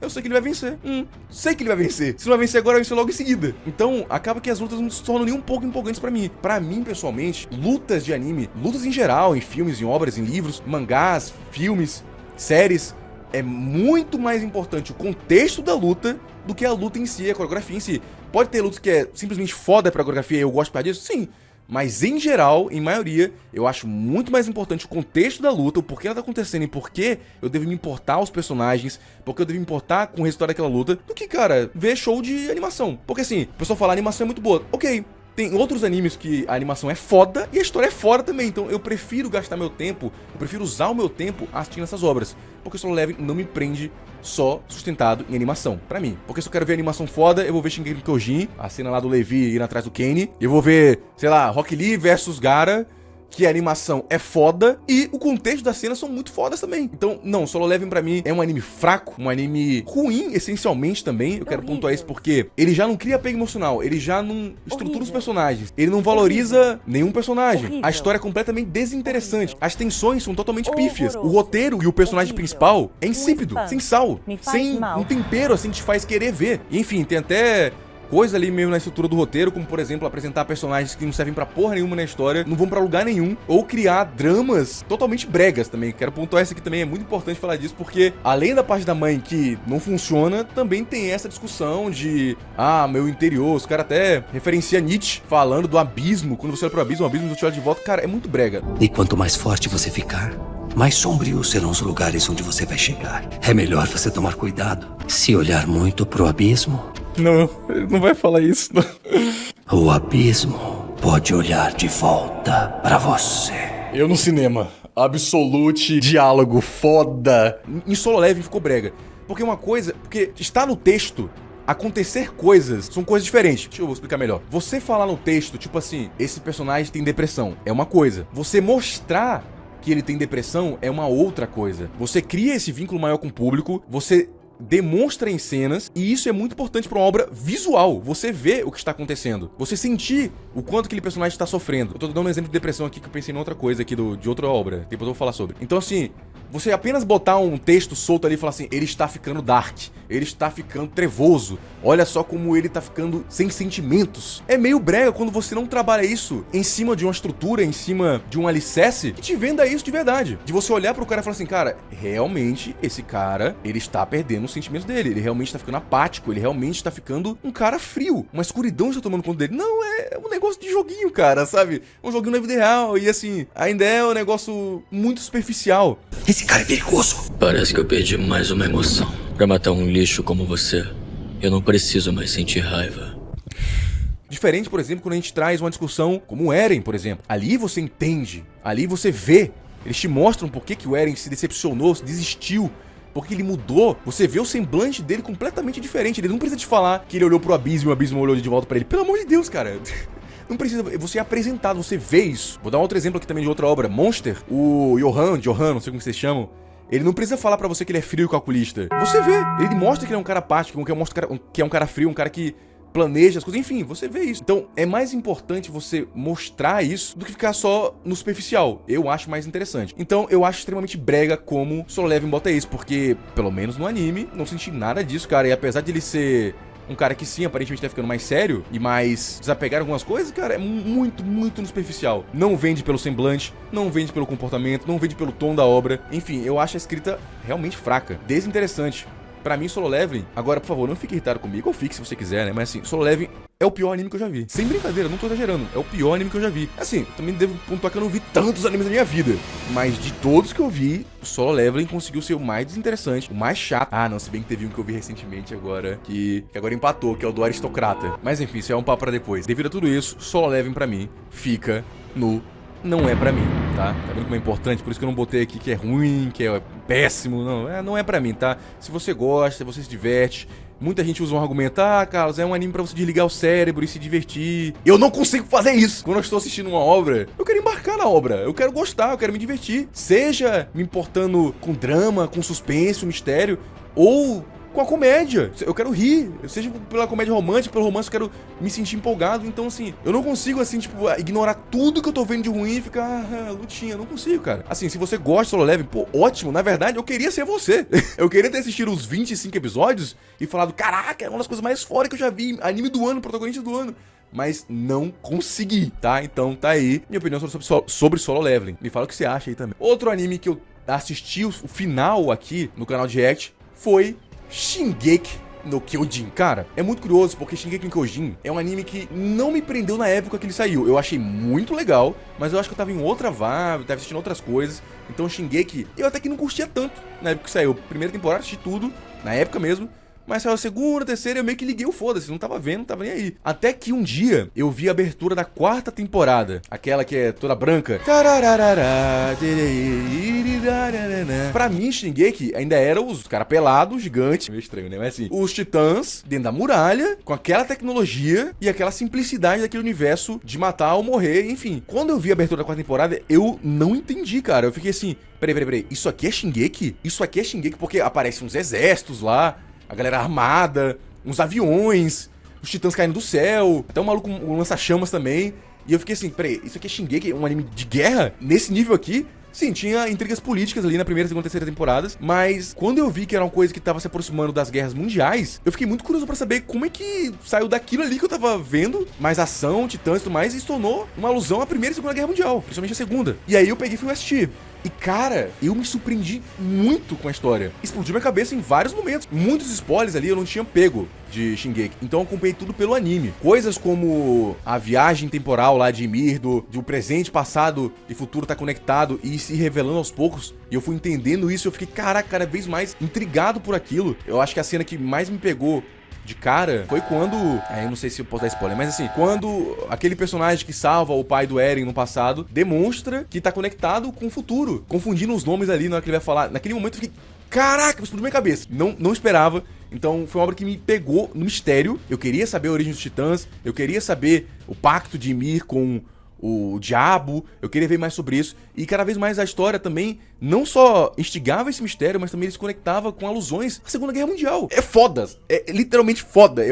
eu sei que ele vai vencer. Sei que ele vai vencer. Se não vai vencer agora, vai vencer logo em seguida. Então acaba que as lutas não se tornam nem um pouco empolgantes pra mim. Pra mim, pessoalmente, lutas de anime, lutas em geral, em filmes, em obras, em livros, mangás, filmes, séries, é muito mais importante o contexto da luta do que a luta em si, a coreografia em si. Pode ter lutas que é simplesmente foda a coreografia e eu gosto pra disso? Sim. Mas em geral, em maioria, eu acho muito mais importante o contexto da luta, o porquê ela tá acontecendo e por que eu devo me importar aos personagens, porque eu devo me importar com o resultado daquela luta, do que, cara, ver show de animação. Porque assim, o pessoal fala, a animação é muito boa. Ok. Tem outros animes que a animação é foda e a história é foda também, então eu prefiro gastar meu tempo, eu prefiro usar o meu tempo assistindo essas obras, porque o Solo Leveling não me prende só sustentado em animação, pra mim. Porque se eu quero ver animação foda, eu vou ver Shingeki no Kyojin, a cena lá do Levi indo atrás do Kenny, eu vou ver, sei lá, Rock Lee versus Gaara, que a animação é foda e o contexto das cenas são muito fodas também. Então, não, Solo Leveling pra mim é um anime fraco, um anime ruim, essencialmente também. Eu quero pontuar isso porque ele já não cria apego emocional, ele já não estrutura os personagens, ele não valoriza nenhum personagem. A história é completamente desinteressante, as tensões são totalmente pífias, o roteiro e o personagem principal é insípido, sem sal, sem um tempero assim que te faz querer ver. E, enfim, tem até coisa ali mesmo na estrutura do roteiro, como por exemplo, apresentar personagens que não servem pra porra nenhuma na história, não vão pra lugar nenhum, ou criar dramas totalmente bregas também. Quero pontuar isso aqui também, é muito importante falar disso, porque além da parte da mãe que não funciona, também tem essa discussão de, meu interior, os caras até referenciam Nietzsche, falando do abismo, quando você olha pro abismo, o abismo te olha de volta, cara, é muito brega. E quanto mais forte você ficar, mais sombrios serão os lugares onde você vai chegar. É melhor você tomar cuidado. Se olhar muito pro abismo... Não, ele não vai falar isso, não. O abismo pode olhar de volta pra você. Eu no cinema, absolute diálogo foda. Em Solo Leveling ficou brega. Porque está no texto, acontecer coisas são coisas diferentes. Deixa eu explicar melhor. Você falar no texto, tipo assim, esse personagem tem depressão, é uma coisa. Você mostrar que ele tem depressão é uma outra coisa. Você cria esse vínculo maior com o público, você demonstra em cenas, e isso é muito importante pra uma obra visual. Você vê o que está acontecendo, você sentir o quanto aquele personagem está sofrendo. Eu tô dando um exemplo de depressão aqui que eu pensei em outra coisa aqui de outra obra, depois eu vou falar sobre. Então assim, você apenas botar um texto solto ali e falar assim, ele está ficando dark, ele está ficando trevoso, olha só como ele tá ficando sem sentimentos. É meio brega quando você não trabalha isso em cima de uma estrutura, em cima de um alicerce que te venda isso de verdade. De você olhar pro cara e falar assim, cara, realmente esse cara, ele está perdendo os sentimentos dele, ele realmente tá ficando apático, ele realmente tá ficando um cara frio, uma escuridão está tomando conta dele. Não, é um negócio de joguinho, cara, sabe? Um joguinho na vida real e assim, ainda é um negócio muito superficial. Esse cara é perigoso. Parece que eu perdi mais uma emoção. Pra matar um lixo como você, eu não preciso mais sentir raiva. Diferente, por exemplo, quando a gente traz uma discussão como o Eren, por exemplo. Ali você entende, ali você vê, eles te mostram por que o Eren se decepcionou, se desistiu, porque ele mudou. Você vê o semblante dele completamente diferente. Ele não precisa te falar que ele olhou pro abismo e o abismo olhou de volta pra ele. Pelo amor de Deus, cara. Não precisa, você é apresentado, você vê isso. Vou dar um outro exemplo aqui também de outra obra, Monster. O Johan, não sei como vocês chamam. Ele não precisa falar pra você que ele é frio e calculista. Você vê, ele mostra que ele é um cara apático, que é um cara frio, um cara que planeja as coisas, enfim, você vê isso. Então, é mais importante você mostrar isso do que ficar só no superficial. Eu acho mais interessante. Então, eu acho extremamente brega como Solo Leveling bota isso, porque, pelo menos no anime, não senti nada disso, cara. E apesar de ele ser um cara que sim, aparentemente tá ficando mais sério e mais desapegar algumas coisas, cara, é muito, muito no superficial. Não vende pelo semblante, não vende pelo comportamento, não vende pelo tom da obra. Enfim, eu acho a escrita realmente fraca, desinteressante. Pra mim, Solo Leveling, agora, por favor, não fique irritado comigo, ou fique se você quiser, né? Mas assim, Solo Leveling é o pior anime que eu já vi. Sem brincadeira, não tô exagerando. É o pior anime que eu já vi. Assim, também devo pontuar que eu não vi tantos animes na minha vida. Mas de todos que eu vi, o Solo Leveling conseguiu ser o mais desinteressante, o mais chato. Ah, não, se bem que teve um que eu vi recentemente agora, que agora empatou, que é o do Aristocrata. Mas enfim, isso é um papo pra depois. Devido a tudo isso, Solo Leveling pra mim fica no não é pra mim, tá? Tá vendo como é importante? Por isso que eu não botei aqui que é ruim, que é péssimo. Não é pra mim, tá? Se você gosta, se você se diverte. Muita gente usa um argumento, Carlos, é um anime pra você desligar o cérebro e se divertir. Eu não consigo fazer isso. Quando eu estou assistindo uma obra, eu quero embarcar na obra. Eu quero gostar, eu quero me divertir. Seja me importando com drama, com suspense, mistério, ou com a comédia. Eu quero rir, seja pela comédia romântica, pelo romance, eu quero me sentir empolgado. Então, assim, eu não consigo, assim, tipo, ignorar tudo que eu tô vendo de ruim e ficar, lutinha. Eu não consigo, cara. Assim, se você gosta de Solo Leveling, pô, ótimo. Na verdade, eu queria ser você. Eu queria ter assistido os 25 episódios e falado, caraca, é uma das coisas mais foda que eu já vi. Anime do ano, protagonista do ano. Mas não consegui, tá? Então, tá aí minha opinião sobre Solo Leveling. Me fala o que você acha aí também. Outro anime que eu assisti o final aqui no canal de React foi Shingeki no Kyojin. Cara, é muito curioso porque Shingeki no Kyojin é um anime que não me prendeu na época que ele saiu. Eu achei muito legal, mas eu acho que eu tava em outra vibe, tava assistindo outras coisas. Então Shingeki, eu até que não curtia tanto na época que saiu. Primeira temporada, assisti tudo, na época mesmo, Mas saiu a segunda, terceira, eu meio que liguei o foda-se, não tava vendo, não tava nem aí. Até que um dia eu vi a abertura da 4ª temporada, aquela que é toda branca. Pra mim, Shingeki ainda era os caras pelados, gigantes, meio estranho, né? Mas assim, os titãs dentro da muralha, com aquela tecnologia e aquela simplicidade daquele universo de matar ou morrer, enfim. Quando eu vi a abertura da 4ª temporada, eu não entendi, cara. Eu fiquei assim, peraí, isso aqui é Shingeki? Isso aqui é Shingeki porque aparecem uns exércitos lá, a galera armada, uns aviões, os titãs caindo do céu, até um maluco com um lança-chamas também. E eu fiquei assim, peraí, isso aqui é Shingeki? Um anime de guerra? Nesse nível aqui? Sim, tinha intrigas políticas ali na primeira, segunda e terceira temporadas, mas quando eu vi que era uma coisa que tava se aproximando das guerras mundiais, eu fiquei muito curioso pra saber como é que saiu daquilo ali que eu tava vendo, mais ação, titãs e tudo mais, e se tornou uma alusão à primeira e segunda guerra mundial, principalmente a segunda. E aí eu peguei e fui assistir. E cara, eu me surpreendi muito com a história. Explodiu minha cabeça em vários momentos. Muitos spoilers ali eu não tinha pego de Shingeki. Então eu acompanhei tudo pelo anime. Coisas como a viagem temporal lá de Ymir, do presente, passado e futuro tá conectado e se revelando aos poucos. E eu fui entendendo isso e eu fiquei, caraca, cada vez mais intrigado por aquilo. Eu acho que a cena que mais me pegou de cara foi quando... eu não sei se eu posso dar spoiler, mas assim, quando aquele personagem que salva o pai do Eren no passado demonstra que tá conectado com o futuro, confundindo os nomes ali na hora que ele vai falar. Naquele momento eu fiquei, caraca, explodiu minha cabeça. Não esperava. Então foi uma obra que me pegou no mistério. Eu queria saber a origem dos titãs, eu queria saber o pacto de Ymir com o diabo, eu queria ver mais sobre isso. E cada vez mais a história também não só instigava esse mistério, mas também ele se conectava com alusões à Segunda Guerra Mundial. É foda, é literalmente foda.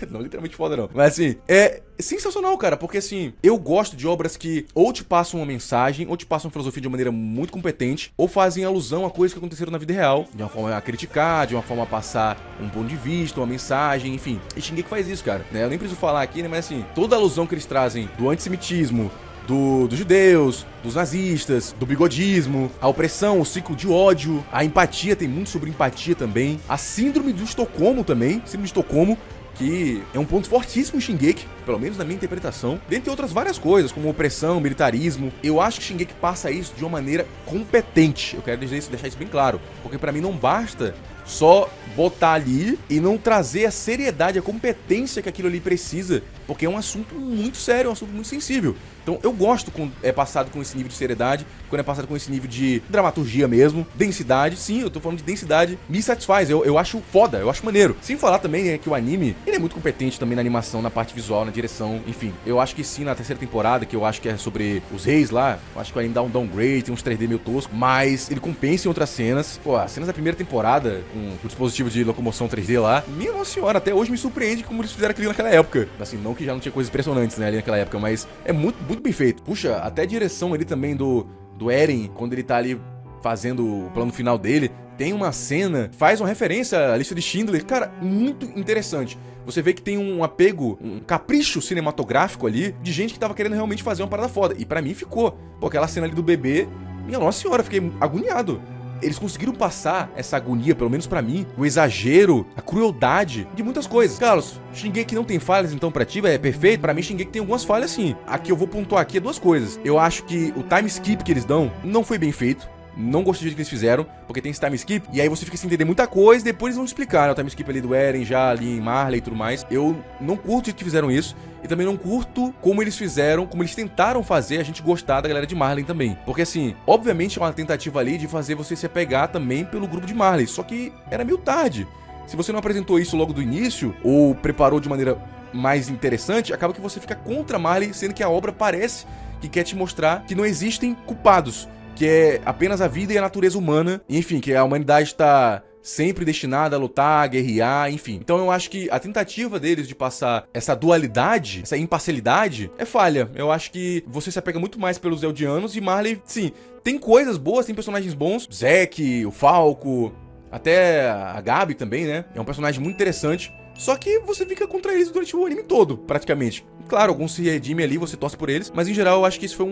Não, literalmente foda não, mas assim, é sensacional, cara, porque assim, eu gosto de obras que ou te passam uma mensagem, ou te passam uma filosofia de uma maneira muito competente, ou fazem alusão a coisas que aconteceram na vida real, de uma forma a criticar, de uma forma a passar um ponto de vista, uma mensagem, enfim. E Shingeki faz isso, cara, né? Eu nem preciso falar aqui, né, mas assim, toda a alusão que eles trazem do antissemitismo, dos judeus, dos nazistas, do bigodismo, a opressão, o ciclo de ódio, a empatia, tem muito sobre empatia também, a síndrome do Estocolmo também, síndrome de Estocolmo, que é um ponto fortíssimo em Shingeki, pelo menos na minha interpretação, dentre outras várias coisas, como opressão, militarismo. Eu acho que Shingeki passa isso de uma maneira competente, eu quero deixar isso bem claro, porque pra mim não basta só botar ali e não trazer a seriedade, a competência que aquilo ali precisa, porque é um assunto muito sério, é um assunto muito sensível. Então eu gosto quando é passado com esse nível de seriedade, quando é passado com esse nível de dramaturgia mesmo, densidade. Sim, eu tô falando de densidade, me satisfaz, eu acho foda, eu acho maneiro. Sem falar também que o anime, ele é muito competente também na animação, na parte visual, na direção, enfim. Eu acho que sim, na terceira temporada, que eu acho que é sobre os reis lá, eu acho que o anime dá um downgrade, tem uns 3D meio tosco, mas ele compensa em outras cenas. Pô, as cenas da primeira temporada, com o dispositivo de locomoção 3D lá, minha nossa senhora, até hoje me surpreende como eles fizeram aquilo naquela época. Assim, não que já não tinha coisas impressionantes, né, ali naquela época, mas é muito bem feito. Puxa, até a direção ali também do Eren, quando ele tá ali fazendo o plano final dele, tem uma cena, faz uma referência à lista de Schindler, cara, muito interessante. Você vê que tem um apego, um capricho cinematográfico ali, de gente que tava querendo realmente fazer uma parada foda. E pra mim ficou. Pô, aquela cena ali do bebê, minha nossa senhora, eu fiquei agoniado. Eles conseguiram passar essa agonia, pelo menos pra mim, o exagero, a crueldade de muitas coisas. Carlos, Shingeki não tem falhas, então pra ti é perfeito? Pra mim, Shingeki tem algumas falhas sim. Aqui eu vou pontuar aqui duas coisas. Eu acho que o time skip que eles dão não foi bem feito. Não gostei do jeito que eles fizeram, porque tem esse time skip, e aí você fica sem entender muita coisa, depois eles vão explicar, né, o time skip ali do Eren, já ali em Marley e tudo mais. Eu não curto o jeito que fizeram isso, e também não curto como eles fizeram, como eles tentaram fazer a gente gostar da galera de Marley também. Porque assim, obviamente é uma tentativa ali de fazer você se apegar também pelo grupo de Marley, só que era meio tarde. Se você não apresentou isso logo do início, ou preparou de maneira mais interessante, acaba que você fica contra Marley, sendo que a obra parece que quer te mostrar que não existem culpados, que é apenas a vida e a natureza humana, enfim, que a humanidade está sempre destinada a lutar, a guerrear, enfim. Então eu acho que a tentativa deles de passar essa dualidade, essa imparcialidade, é falha. Eu acho que você se apega muito mais pelos Eldianos e Marley, sim, tem coisas boas, tem personagens bons, Zack, o Falco, até a Gabi também, né? É um personagem muito interessante. Só que você fica contra eles durante o anime todo, praticamente. Claro, alguns se redimem ali, você torce por eles, mas em geral eu acho que isso foi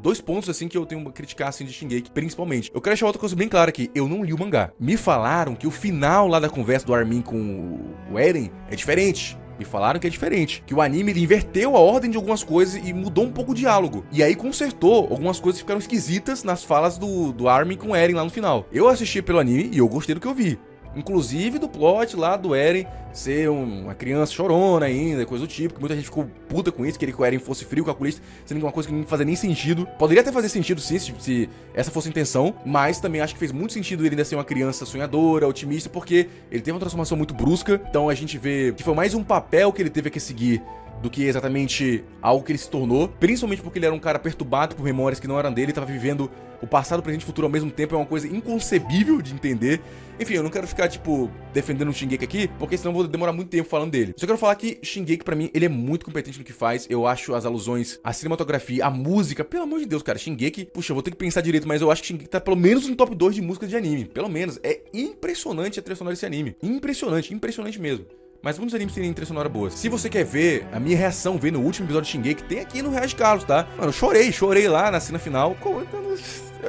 dois pontos assim que eu tenho que criticar assim de Shingeki, principalmente. Eu quero deixar outra coisa bem clara aqui, eu não li o mangá. Me falaram que o final lá da conversa do Armin com o Eren é diferente. Me falaram que é diferente, que o anime ele inverteu a ordem de algumas coisas e mudou um pouco o diálogo. E aí consertou algumas coisas que ficaram esquisitas nas falas do Armin com o Eren lá no final. Eu assisti pelo anime e eu gostei do que eu vi. Inclusive do plot lá do Eren ser uma criança chorona ainda, coisa do tipo, que muita gente ficou puta com isso, queria que o Eren fosse frio, calculista, sendo que uma coisa que não fazia nem sentido. Poderia até fazer sentido sim, se essa fosse a intenção, mas também acho que fez muito sentido ele ainda ser uma criança sonhadora, otimista, porque ele teve uma transformação muito brusca, então a gente vê que foi mais um papel que ele teve que seguir do que exatamente algo que ele se tornou, principalmente porque ele era um cara perturbado por memórias que não eram dele, estava vivendo o passado, presente e futuro ao mesmo tempo, é uma coisa inconcebível de entender. Enfim, eu não quero ficar, tipo, defendendo o Shingeki aqui, porque senão eu vou demorar muito tempo falando dele. Só quero falar que Shingeki, pra mim, ele é muito competente no que faz. Eu acho as alusões, a cinematografia, a música, pelo amor de Deus, cara, Shingeki, puxa, eu vou ter que pensar direito, mas eu acho que Shingeki tá pelo menos no top 2 de músicas de anime. Pelo menos. É impressionante a trilha sonora desse anime. Impressionante, impressionante mesmo. Mas muitos animes têm trilha sonora boa. Se você quer ver a minha reação vendo o último episódio de Shingeki, tem aqui no Reais Carlos, tá? Mano, eu chorei lá na cena final.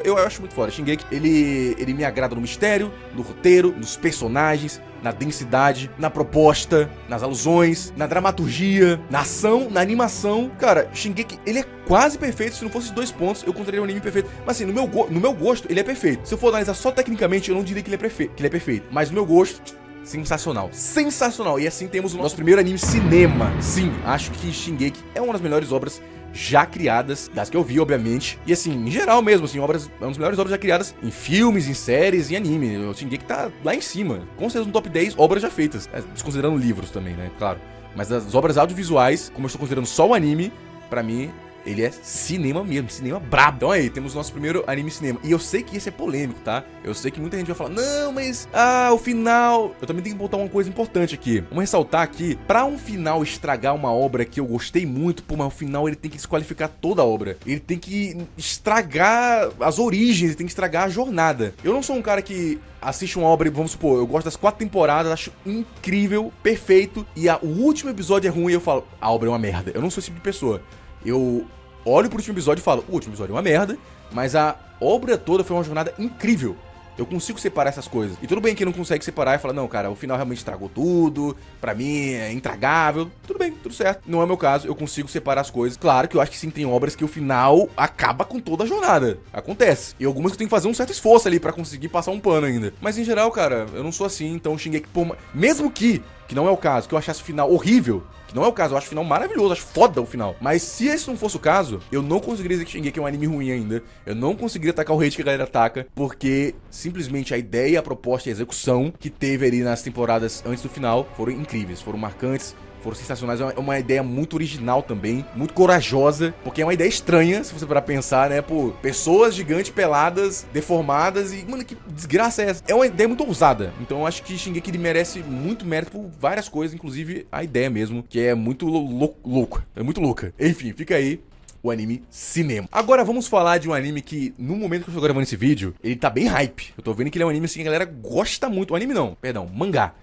Eu acho muito foda. Shingeki, ele me agrada no mistério, no roteiro, nos personagens, na densidade, na proposta, nas alusões, na dramaturgia, na ação, na animação. Cara, Shingeki, ele é quase perfeito. Se não fosse 2 pontos, eu consideraria um anime perfeito. Mas assim, no meu gosto, ele é perfeito. Se eu for analisar só tecnicamente, eu não diria que ele é perfeito. Mas no meu gosto, sensacional, sensacional. E assim temos o nosso primeiro anime cinema. Sim, acho que Shingeki é uma das melhores obras já criadas, das que eu vi, obviamente. E assim, em geral mesmo, assim, é uma das melhores obras já criadas em filmes, em séries, em anime. O Shingeki tá lá em cima, com certeza no top 10 obras já feitas, desconsiderando livros também, né, claro. Mas das obras audiovisuais, como eu estou considerando só o anime, pra mim, ele é cinema mesmo, cinema brabo. Então aí, temos o nosso primeiro anime cinema. E eu sei que esse é polêmico, tá? Eu sei que muita gente vai falar, não, mas, o final... Eu também tenho que botar uma coisa importante aqui. Vamos ressaltar aqui, pra um final estragar uma obra que eu gostei muito, pô, mas o final ele tem que desqualificar toda a obra. Ele tem que estragar as origens, ele tem que estragar a jornada. Eu não sou um cara que assiste uma obra e, vamos supor, eu gosto das 4 temporadas, acho incrível, perfeito, e o último episódio é ruim e eu falo, a obra é uma merda. Eu não sou esse tipo de pessoa. Eu olho pro último episódio e falo, o último episódio é uma merda, mas a obra toda foi uma jornada incrível. Eu consigo separar essas coisas. E tudo bem que não consegue separar e fala, não, cara, o final realmente estragou tudo, pra mim é intragável. Tudo bem, tudo certo. Não é o meu caso, eu consigo separar as coisas. Claro que eu acho que sim, tem obras que o final acaba com toda a jornada. Acontece. E algumas que eu tenho que fazer um certo esforço ali pra conseguir passar um pano ainda. Mas em geral, cara, eu não sou assim, então Shingeki, pô, mesmo que não é o caso, que eu achasse o final horrível, que não é o caso, eu acho o final maravilhoso, acho foda o final. Mas se esse não fosse o caso, eu não conseguiria dizer que Shingeki é um anime ruim ainda. Eu não conseguiria atacar o hate que a galera ataca, porque simplesmente a ideia, a proposta e a execução que teve ali nas temporadas antes do final foram incríveis, foram marcantes, foram sensacionais. É uma ideia muito original também, muito corajosa, porque é uma ideia estranha, se você parar pra pensar, né? Pô, pessoas gigantes, peladas, deformadas e, mano, que desgraça é essa? É uma ideia muito ousada. Então eu acho que Shingeki ele merece muito mérito por várias coisas, inclusive a ideia mesmo, que é muito louca. É muito louca. Enfim, fica aí o anime cinema. Agora vamos falar de um anime que, no momento que eu estou gravando esse vídeo, ele tá bem hype. Eu tô vendo que ele é um anime assim que a galera gosta muito. O anime não, perdão, mangá.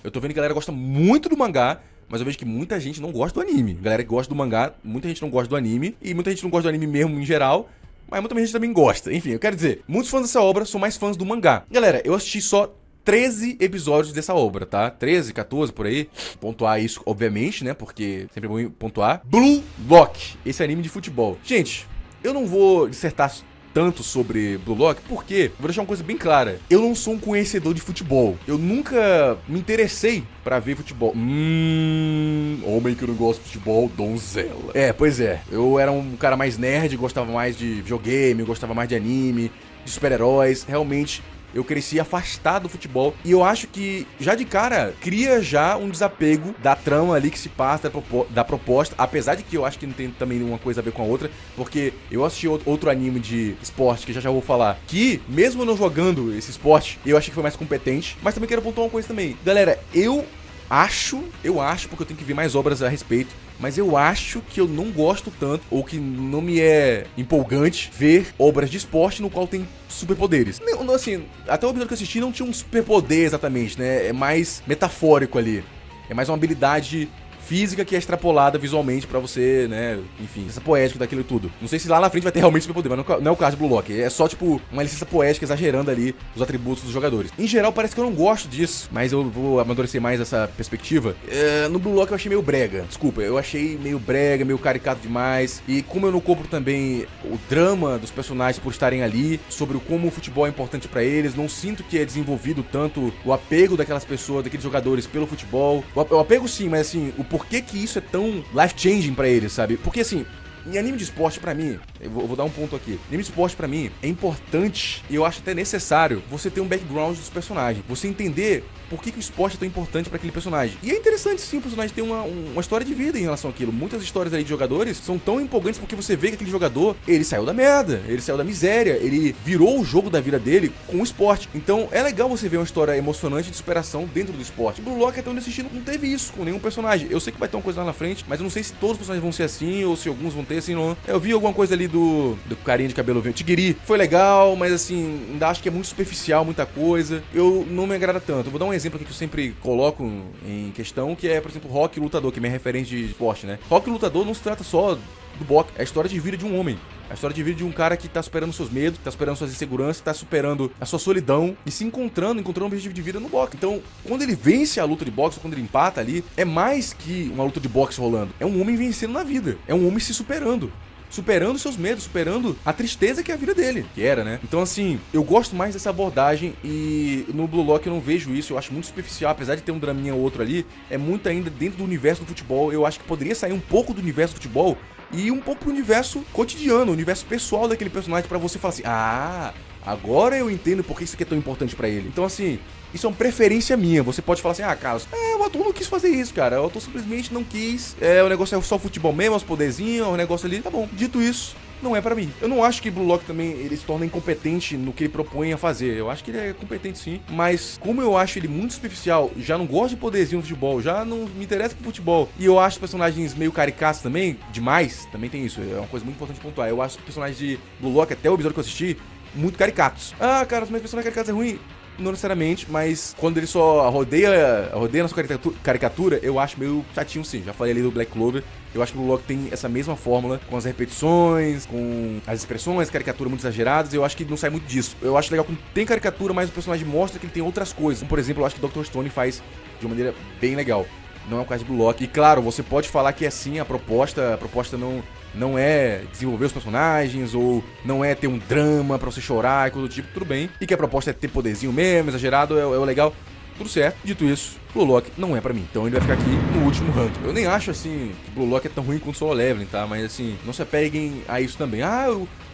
Eu tô vendo que a galera gosta muito do mangá, mas eu vejo que muita gente não gosta do anime. Galera que gosta do mangá, muita gente não gosta do anime. E muita gente não gosta do anime mesmo em geral, mas muita gente também gosta. Enfim, eu quero dizer, muitos fãs dessa obra são mais fãs do mangá. Galera, eu assisti só 13 episódios dessa obra, tá? 13, 14, por aí. Pontuar isso, obviamente, né? Porque sempre é bom pontuar. Blue Lock, esse anime de futebol. Gente, eu não vou dissertar tanto sobre Blue Lock, porque, vou deixar uma coisa bem clara, eu não sou um conhecedor de futebol. Eu nunca me interessei pra ver futebol. Homem que não gosta de futebol, donzela. Pois é. Eu era um cara mais nerd, gostava mais de videogame, gostava mais de anime, de super-heróis. Realmente, eu cresci afastado do futebol. E eu acho que, já de cara, cria já um desapego da trama ali que se passa, da proposta. Apesar de que eu acho que não tem também uma coisa a ver com a outra. Porque eu assisti outro anime de esporte, que já vou falar, que, mesmo não jogando esse esporte, eu achei que foi mais competente. Mas também quero pontuar uma coisa também. Galera, eu acho, porque eu tenho que ver mais obras a respeito, mas eu acho que eu não gosto tanto, ou que não me é empolgante ver obras de esporte no qual tem superpoderes. Não, assim, até o episódio que eu assisti não tinha um superpoder exatamente, né? É mais metafórico ali. É mais uma habilidade física que é extrapolada visualmente pra você, né, enfim, essa poética daquilo tudo. Não sei se lá na frente vai ter realmente superpoder, mas não é o caso de Blue Lock. É só, tipo, uma licença poética exagerando ali os atributos dos jogadores. Em geral, parece que eu não gosto disso, mas eu vou amadurecer mais essa perspectiva. No Blue Lock eu achei meio brega. Desculpa, eu achei meio brega, meio caricato demais. E como eu não compro também o drama dos personagens por estarem ali, sobre como o futebol é importante pra eles, não sinto que é desenvolvido tanto o apego daquelas pessoas, daqueles jogadores pelo futebol. O apego sim, mas assim, o porquê que isso é tão life-changing pra eles, sabe? Porque assim, em anime de esporte, pra mim, eu vou dar um ponto aqui. Anime de esporte, pra mim, é importante e eu acho até necessário você ter um background dos personagens. Você entender por que o esporte é tão importante pra aquele personagem. E é interessante sim o personagem ter uma história de vida em relação àquilo. Muitas histórias aí de jogadores são tão empolgantes porque você vê que aquele jogador, ele saiu da merda, ele saiu da miséria, ele virou o jogo da vida dele com o esporte. Então é legal você ver uma história emocionante de superação dentro do esporte. Blue Lock até onde assistindo não teve isso com nenhum personagem. Eu sei que vai ter uma coisa lá na frente, mas eu não sei se todos os personagens vão ser assim ou se alguns vão ter assim, não. Eu vi alguma coisa ali do carinha de cabelo verde, Tigiri, foi legal, mas assim, ainda acho que é muito superficial, muita coisa. Eu não me agrada tanto. Eu vou dar um exemplo aqui que eu sempre coloco em questão, que é, por exemplo, Rock Lutador, que é minha referência de esporte, né? Rock Lutador não se trata só do boxe, é a história de vida de um homem. A história de vida de um cara que tá superando seus medos, tá superando suas inseguranças, tá superando a sua solidão e se encontrando um objetivo de vida no boxe. Então, quando ele vence a luta de boxe, quando ele empata ali, é mais que uma luta de boxe rolando. É um homem vencendo na vida. É um homem se superando seus medos, superando a tristeza que é a vida dele, que era, né? Então, assim, eu gosto mais dessa abordagem e no Blue Lock eu não vejo isso, eu acho muito superficial, apesar de ter um draminha ou outro ali, é muito ainda dentro do universo do futebol. Eu acho que poderia sair um pouco do universo do futebol e um pouco pro universo cotidiano, o universo pessoal daquele personagem, pra você falar assim, agora eu entendo por que isso aqui é tão importante pra ele. Então, assim, isso é uma preferência minha. Você pode falar assim, Carlos, o ator não quis fazer isso, cara. O ator simplesmente não quis. O negócio é só futebol mesmo, os poderzinhos, o negócio ali. Tá bom. Dito isso, não é pra mim. Eu não acho que Blue Lock também ele se torna incompetente no que ele propõe a fazer. Eu acho que ele é competente sim. Mas como eu acho ele muito superficial, já não gosto de poderzinho no futebol, já não me interessa pro futebol. E eu acho personagens meio caricatos também, demais. Também tem isso. É uma coisa muito importante de pontuar. Eu acho os personagens de Blue Lock, até o episódio que eu assisti, muito caricatos. Cara, os meus personagens caricatos é ruim. Não necessariamente, mas quando ele só rodeia na sua caricatura, eu acho meio chatinho sim. Já falei ali do Black Clover. Eu acho que o Blue Lock tem essa mesma fórmula, com as repetições, com as expressões, caricatura muito exageradas. Eu acho que não sai muito disso. Eu acho legal quando tem caricatura, mas o personagem mostra que ele tem outras coisas. Como, por exemplo, eu acho que Dr. Stone faz de uma maneira bem legal. Não é o caso de Blue Lock. E claro, você pode falar que é assim a proposta não é desenvolver os personagens, ou não é ter um drama pra você chorar e coisa do tipo, tudo bem. E que a proposta é ter poderzinho mesmo, exagerado, é o legal. Tudo certo. Dito isso, Blue Lock não é pra mim. Então ele vai ficar aqui no último ranking. Eu nem acho, assim, que Blue Lock é tão ruim quanto Solo Leveling, tá? Mas, assim, não se apeguem a isso também.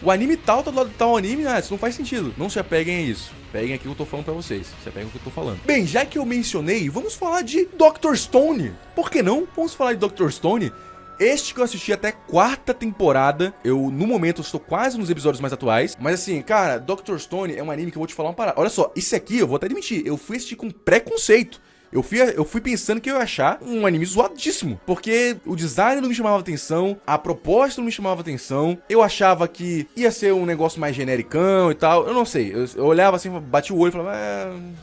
O anime tal tá do lado de tal anime, isso não faz sentido. Não se apeguem a isso. Peguem aqui o que eu tô falando pra vocês. Se apeguem ao que eu tô falando. Bem, já que eu mencionei, vamos falar de Dr. Stone. Por que não? Vamos falar de Dr. Stone. Este que eu assisti até 4ª temporada. Eu, no momento, estou quase nos episódios mais atuais. Mas assim, cara, Dr. Stone é um anime que eu vou te falar uma parada. Olha só, isso aqui, eu vou até admitir, eu fui assistir com preconceito. Eu fui pensando que eu ia achar um anime zoadíssimo, porque o design não me chamava atenção, a proposta não me chamava atenção, eu achava que ia ser um negócio mais genericão e tal, eu não sei, eu olhava assim, bati o olho e falava,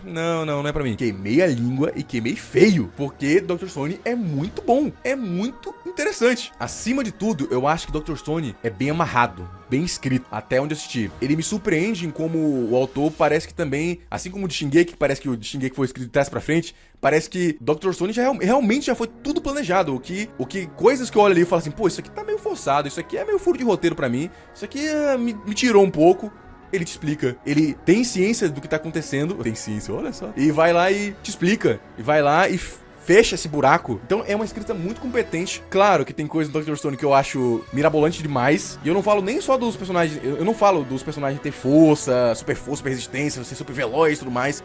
não é pra mim. Queimei a língua e queimei feio, porque Dr. Stone é muito bom, é muito interessante. Acima de tudo, eu acho que Dr. Stone é bem amarrado, bem escrito, até onde eu assisti. Ele me surpreende em como o autor parece que também, assim como o de Shingeki, parece que o de Shingeki foi escrito de trás pra frente, parece que Dr. Stone realmente já foi tudo planejado. O que coisas que eu olho ali e falo assim, pô, isso aqui tá meio forçado, isso aqui é meio furo de roteiro pra mim, isso aqui me tirou um pouco. Ele te explica, ele tem ciência do que tá acontecendo, tem ciência, olha só, e vai lá e te explica, e vai lá e fecha esse buraco. Então é uma escrita muito competente. Claro que tem coisa no Dr. Stone que eu acho mirabolante demais. E eu não falo nem só dos personagens. Eu não falo dos personagens ter força, super resistência, ser super veloz e tudo mais.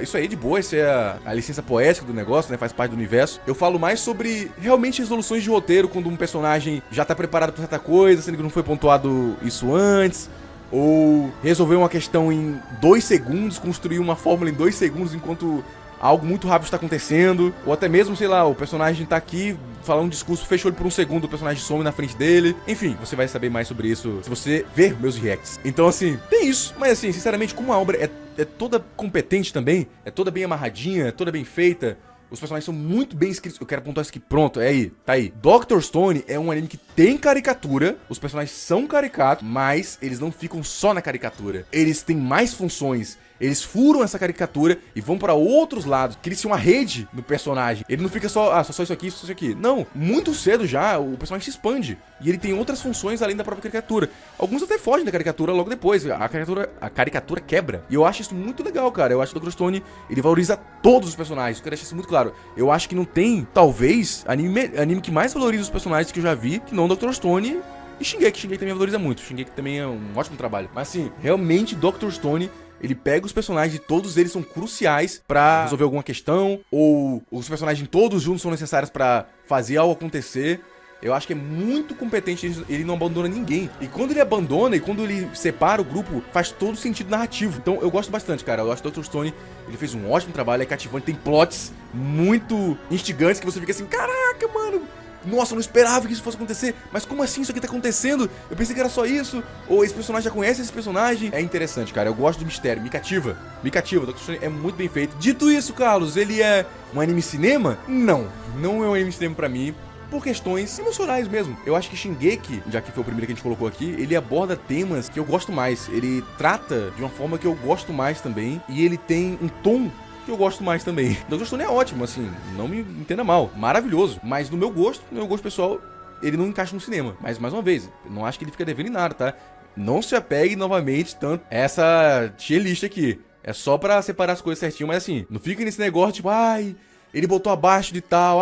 Isso aí de boa, isso é a licença poética do negócio, né? Faz parte do universo. Eu falo mais sobre realmente resoluções de roteiro, quando um personagem já tá preparado pra certa coisa, sendo que não foi pontuado isso antes. Ou resolver uma questão em 2 segundos, construir uma fórmula em 2 segundos enquanto algo muito rápido está acontecendo, ou até mesmo, sei lá, o personagem tá aqui, falando um discurso, fecha o olho por um segundo, o personagem some na frente dele. Enfim, você vai saber mais sobre isso se você ver meus reacts. Então, assim, tem isso. Mas, assim, sinceramente, como a obra é toda competente também, é toda bem amarradinha, é toda bem feita, Os personagens são muito bem escritos. Eu quero apontar isso aqui. Pronto, é aí, tá aí. Dr. Stone é um anime que tem caricatura. Os personagens são caricatos, mas eles não ficam só na caricatura. Eles têm mais funções. Eles furam essa caricatura e vão pra outros lados. Cria-se uma rede no personagem. Ele não fica só isso aqui, só isso aqui. Não, muito cedo já o personagem se expande. E ele tem outras funções além da própria caricatura. Alguns até fogem da caricatura logo depois. A caricatura quebra. E eu acho isso muito legal, cara. Eu acho que o Dr. Stone, ele valoriza todos os personagens. Eu quero deixar isso muito claro. Eu acho que não tem, talvez, anime que mais valoriza os personagens que eu já vi, que não o Dr. Stone e Shingeki. Shingeki também valoriza muito. Shingeki também é um ótimo trabalho. Mas assim, realmente Dr. Stone, ele pega os personagens e todos eles são cruciais pra resolver alguma questão, ou os personagens todos juntos são necessários pra fazer algo acontecer. Eu acho que é muito competente, ele não abandona ninguém. E quando ele abandona e quando ele separa o grupo, faz todo sentido narrativo. Então eu gosto bastante, cara. Eu acho que o Dr. Stone, ele fez um ótimo trabalho, é cativante, tem plots muito instigantes que você fica assim, caraca, mano, nossa, eu não esperava que isso fosse acontecer, mas como assim isso aqui tá acontecendo? Eu pensei que era só isso, ou esse personagem já conhece esse personagem. É interessante, cara, eu gosto do mistério, me cativa, o Dr. Stone é muito bem feito. Dito isso, Carlos, ele é um anime cinema? Não é um anime cinema pra mim, por questões emocionais mesmo. Eu acho que Shingeki, já que foi o primeiro que a gente colocou aqui, ele aborda temas que eu gosto mais, ele trata de uma forma que eu gosto mais também, e ele tem um tom que eu gosto mais também. Dr. Stone é ótimo, assim, não me entenda mal, maravilhoso, mas no meu gosto pessoal, ele não encaixa no cinema. Mas, mais uma vez, eu não acho que ele fica devendo em nada, tá? Não se apegue novamente tanto a essa tier list aqui. É só pra separar as coisas certinho, mas assim, não fica nesse negócio tipo, ai, ele botou abaixo de tal,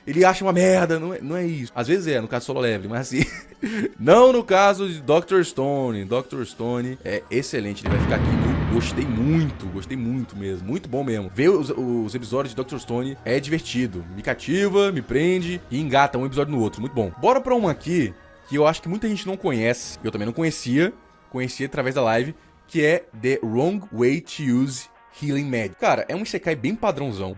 ele acha uma merda, não é isso. Às vezes no caso Solo Leveling, mas assim, não no caso de Dr. Stone. Dr. Stone é excelente, ele vai ficar aqui gostei muito mesmo, muito bom mesmo. Ver os episódios de Dr. Stone é divertido, me cativa, me prende e engata um episódio no outro, muito bom. Bora pra uma aqui que eu acho que muita gente não conhece, eu também não conhecia através da live, que é The Wrong Way to Use Healing Magic. Cara, é um isekai bem padrãozão.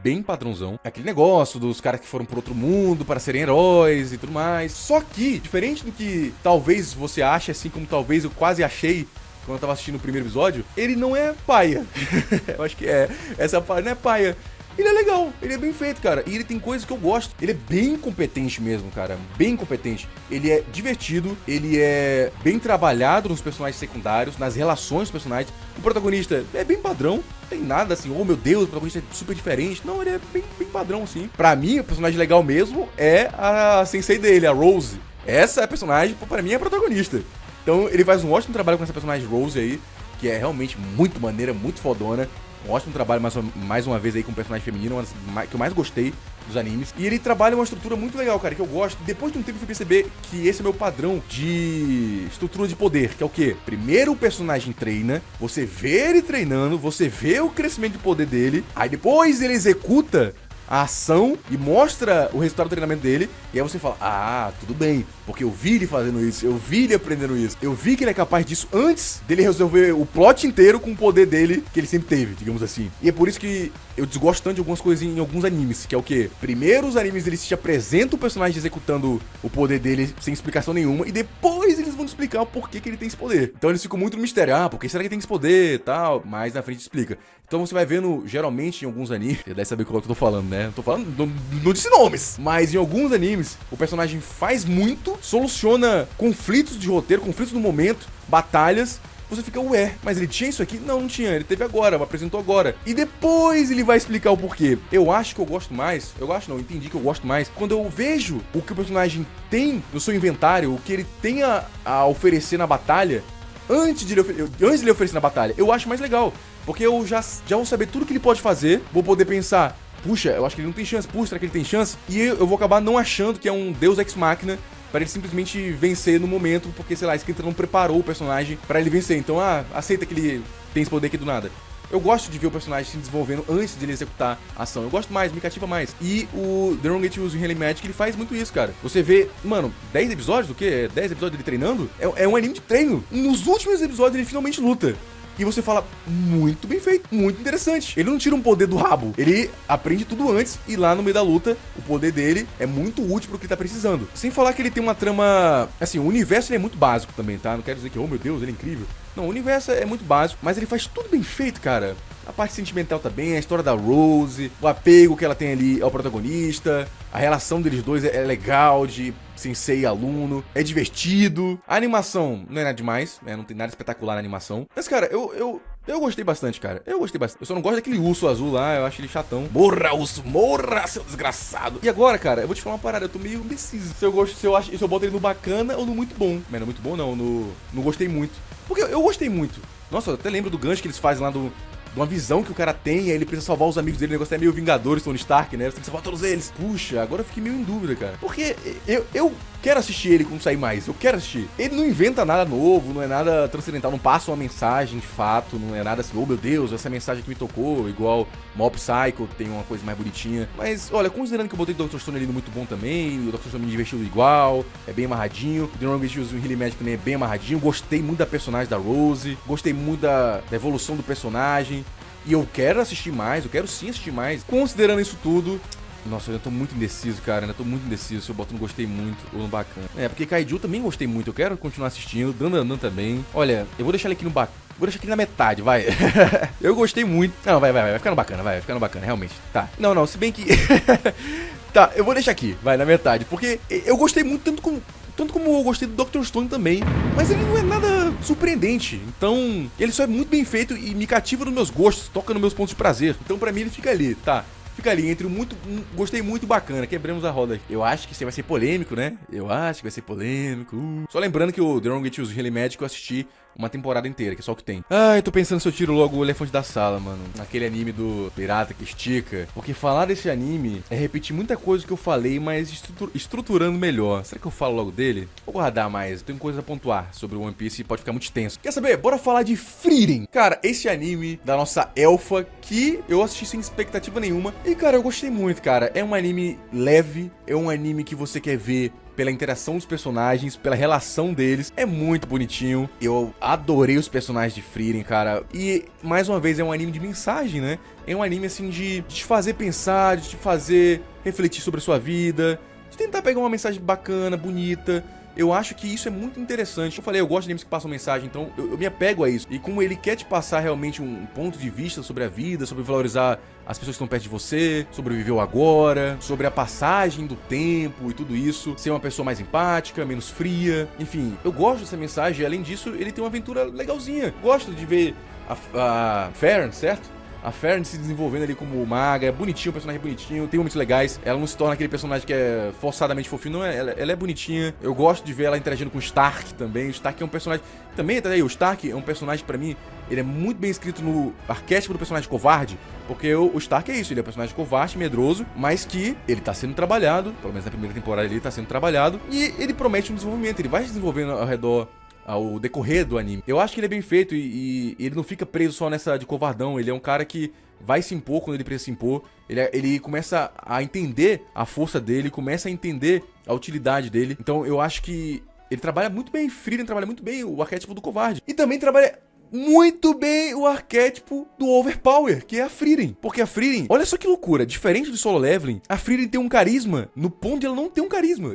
Aquele negócio dos caras que foram pro outro mundo para serem heróis e tudo mais. Só que, diferente do que talvez você ache, assim como talvez eu quase achei quando eu tava assistindo o primeiro episódio, ele não é paia. Eu acho que essa paia não é paia. Ele é legal, ele é bem feito, cara. E ele tem coisas que eu gosto. Ele é bem competente mesmo, cara. Bem competente. Ele é divertido, ele é bem trabalhado nos personagens secundários, nas relações dos personagens. O protagonista é bem padrão, não tem nada assim, oh meu Deus, o protagonista é super diferente. Não, ele é bem padrão, assim. Pra mim, o personagem legal mesmo é a sensei dele, a Rose. Essa é a personagem, pra mim, é a protagonista. Então ele faz um ótimo trabalho com essa personagem Rose aí, que é realmente muito maneira, muito fodona. Um ótimo trabalho, mais uma vez aí com o personagem feminino, uma que eu mais gostei dos animes. E ele trabalha uma estrutura muito legal, cara, que eu gosto. Depois de um tempo eu fui perceber que esse é o meu padrão de estrutura de poder, que é o quê? Primeiro o personagem treina, você vê ele treinando, você vê o crescimento de poder dele, aí depois ele executa a ação e mostra o resultado do treinamento dele, e aí você fala, ah, tudo bem, porque eu vi ele fazendo isso, eu vi ele aprendendo isso, eu vi que ele é capaz disso antes dele resolver o plot inteiro com o poder dele que ele sempre teve, digamos assim. E é por isso que eu desgosto tanto de algumas coisas em alguns animes, que é o quê? Primeiro os animes eles te apresentam o personagem executando o poder dele sem explicação nenhuma, e depois eles vão te explicar o porquê que ele tem esse poder. Então eles ficam muito no mistério, ah, por que será que ele tem esse poder e tal, mas na frente explica. Então você vai vendo, geralmente em alguns animes, você deve saber qual que eu tô falando, né? Eu tô falando, não disse nomes, mas em alguns animes o personagem faz muito, soluciona conflitos de roteiro, conflitos no momento, batalhas. Você fica, ué, mas ele tinha isso aqui? Não tinha, ele teve agora, apresentou agora. E depois ele vai explicar o porquê. Eu acho que eu gosto mais, eu entendi que eu gosto mais quando eu vejo o que o personagem tem no seu inventário, o que ele tem a oferecer na batalha, antes de ele oferecer na batalha. Eu acho mais legal, porque eu já vou saber tudo que ele pode fazer, vou poder pensar, puxa, eu acho que ele não tem chance, puxa, será que ele tem chance? E eu vou acabar não achando que é um Deus Ex Machina para ele simplesmente vencer no momento, porque, sei lá, a escrita não preparou o personagem para ele vencer. Então, aceita que ele tem esse poder aqui do nada. Eu gosto de ver o personagem se desenvolvendo antes de ele executar a ação. Eu gosto mais, me cativa mais. E o The Wrong Way to Use Healing Magic, ele faz muito isso, cara. Você vê, mano, 10 episódios do quê? 10 episódios dele treinando? É um anime de treino. Nos últimos episódios ele finalmente luta. E você fala, muito bem feito, muito interessante. Ele não tira um poder do rabo, ele aprende tudo antes e lá no meio da luta, o poder dele é muito útil pro que ele tá precisando. Sem falar que ele tem uma trama, assim, o universo ele é muito básico também, tá? Não quero dizer que, oh meu Deus, ele é incrível. Não, o universo é muito básico, mas ele faz tudo bem feito, cara. A parte sentimental tá bem, a história da Rose, o apego que ela tem ali ao protagonista, a relação deles dois é legal, de sensei e aluno, é divertido. A animação não é nada demais, né? Não tem nada espetacular na animação. Mas, cara, eu gostei bastante, cara. Eu gostei bastante. Eu só não gosto daquele urso azul lá, eu acho ele chatão. Morra, urso, morra, seu desgraçado. E agora, cara, eu vou te falar uma parada, eu tô meio indeciso. Se eu boto ele no bacana ou no muito bom. Mas no muito bom não, no gostei muito. Porque eu gostei muito. Nossa, eu até lembro do gancho que eles fazem lá de uma visão que o cara tem, aí ele precisa salvar os amigos dele, o negócio é meio Vingadores, Tony Stark, né? Você tem que salvar todos eles. Puxa, agora eu fiquei meio em dúvida, cara. Porque eu quero assistir ele quando sair mais, eu quero assistir. Ele não inventa nada novo, não é nada transcendental, não passa uma mensagem de fato, não é nada assim, oh meu Deus, essa mensagem que me tocou, igual Mob Psycho, tem uma coisa mais bonitinha. Mas, olha, considerando que eu botei o Dr. Stone ali no muito bom também, o Dr. Stone me divertiu igual, é bem amarradinho, o The Wrong With You Healy Magic também é bem amarradinho, gostei muito da personagem da Rose, gostei muito da evolução do personagem. E eu quero assistir mais, eu quero sim assistir mais. Considerando isso tudo, nossa, eu ainda tô muito indeciso, cara. Ainda tô muito indeciso se eu boto no gostei muito ou no bacana. É, porque Kaiju também gostei muito, eu quero continuar assistindo. Dandandan também. Olha, eu vou deixar ele aqui no bacana. Vou deixar aqui na metade, vai. Eu gostei muito. Não, vai ficar no bacana, vai ficar no bacana, realmente. Tá. Não, se bem que... Tá, eu vou deixar aqui, vai, na metade. Porque eu gostei muito, tanto como eu gostei do Dr. Stone também. Mas ele não é nada surpreendente. Então, ele só é muito bem feito e me cativa nos meus gostos, toca nos meus pontos de prazer. Então, pra mim, ele fica ali, tá? Fica ali entre muito, gostei muito, bacana, quebramos a roda aqui. Eu acho que isso vai ser polêmico, né? Eu acho que vai ser polêmico. Só lembrando que o The Wrong With You Healy Magic eu assisti uma temporada inteira, que é só o que tem. Eu tô pensando se eu tiro logo o elefante da sala, mano. Aquele anime do pirata que estica. Porque falar desse anime é repetir muita coisa que eu falei, mas estruturando melhor. Será que eu falo logo dele? Vou guardar mais, eu tenho coisa a pontuar sobre o One Piece e pode ficar muito extenso. Quer saber? Bora falar de Frieren. Cara, esse anime da nossa elfa que eu assisti sem expectativa nenhuma. E, cara, eu gostei muito, cara. É um anime leve, é um anime que você quer ver pela interação dos personagens, pela relação deles. É muito bonitinho. Eu adorei os personagens de Frieren, cara. E, mais uma vez, é um anime de mensagem, né? É um anime, assim, de te fazer pensar, de te fazer refletir sobre a sua vida, de tentar pegar uma mensagem bacana, bonita. Eu acho que isso é muito interessante. Eu falei, eu gosto de animes que passam mensagem, então eu me apego a isso. E como ele quer te passar realmente um ponto de vista sobre a vida, sobre valorizar as pessoas que estão perto de você, sobre viver o agora, sobre a passagem do tempo e tudo isso, ser uma pessoa mais empática, menos fria. Enfim, eu gosto dessa mensagem e, além disso, ele tem uma aventura legalzinha. Gosto de ver a Farron, certo? A Fern se desenvolvendo ali como maga, é bonitinho, o personagem é bonitinho, tem momentos legais. Ela não se torna aquele personagem que é forçadamente fofinho, não é, ela é bonitinha. Eu gosto de ver ela interagindo com o Stark também. O Stark é um personagem... Também, tá aí, o Stark é um personagem, pra mim, ele é muito bem escrito no arquétipo do personagem covarde, porque o Stark é isso, ele é um personagem covarde, medroso, mas que ele tá sendo trabalhado, pelo menos na primeira temporada ele tá sendo trabalhado, e ele promete um desenvolvimento, ele vai se desenvolvendo ao redor... ao decorrer do anime. Eu acho que ele é bem feito e ele não fica preso só nessa de covardão. Ele é um cara que vai se impor quando ele precisa se impor. Ele começa a entender a força dele, começa a entender a utilidade dele. Então eu acho que ele trabalha muito bem, Frieren trabalha muito bem o arquétipo do covarde. E também trabalha muito bem o arquétipo do Overpower, que é a Frieren. Porque a Frieren, olha só que loucura, diferente do Solo Leveling, a Frieren tem um carisma no ponto de ela não ter um carisma.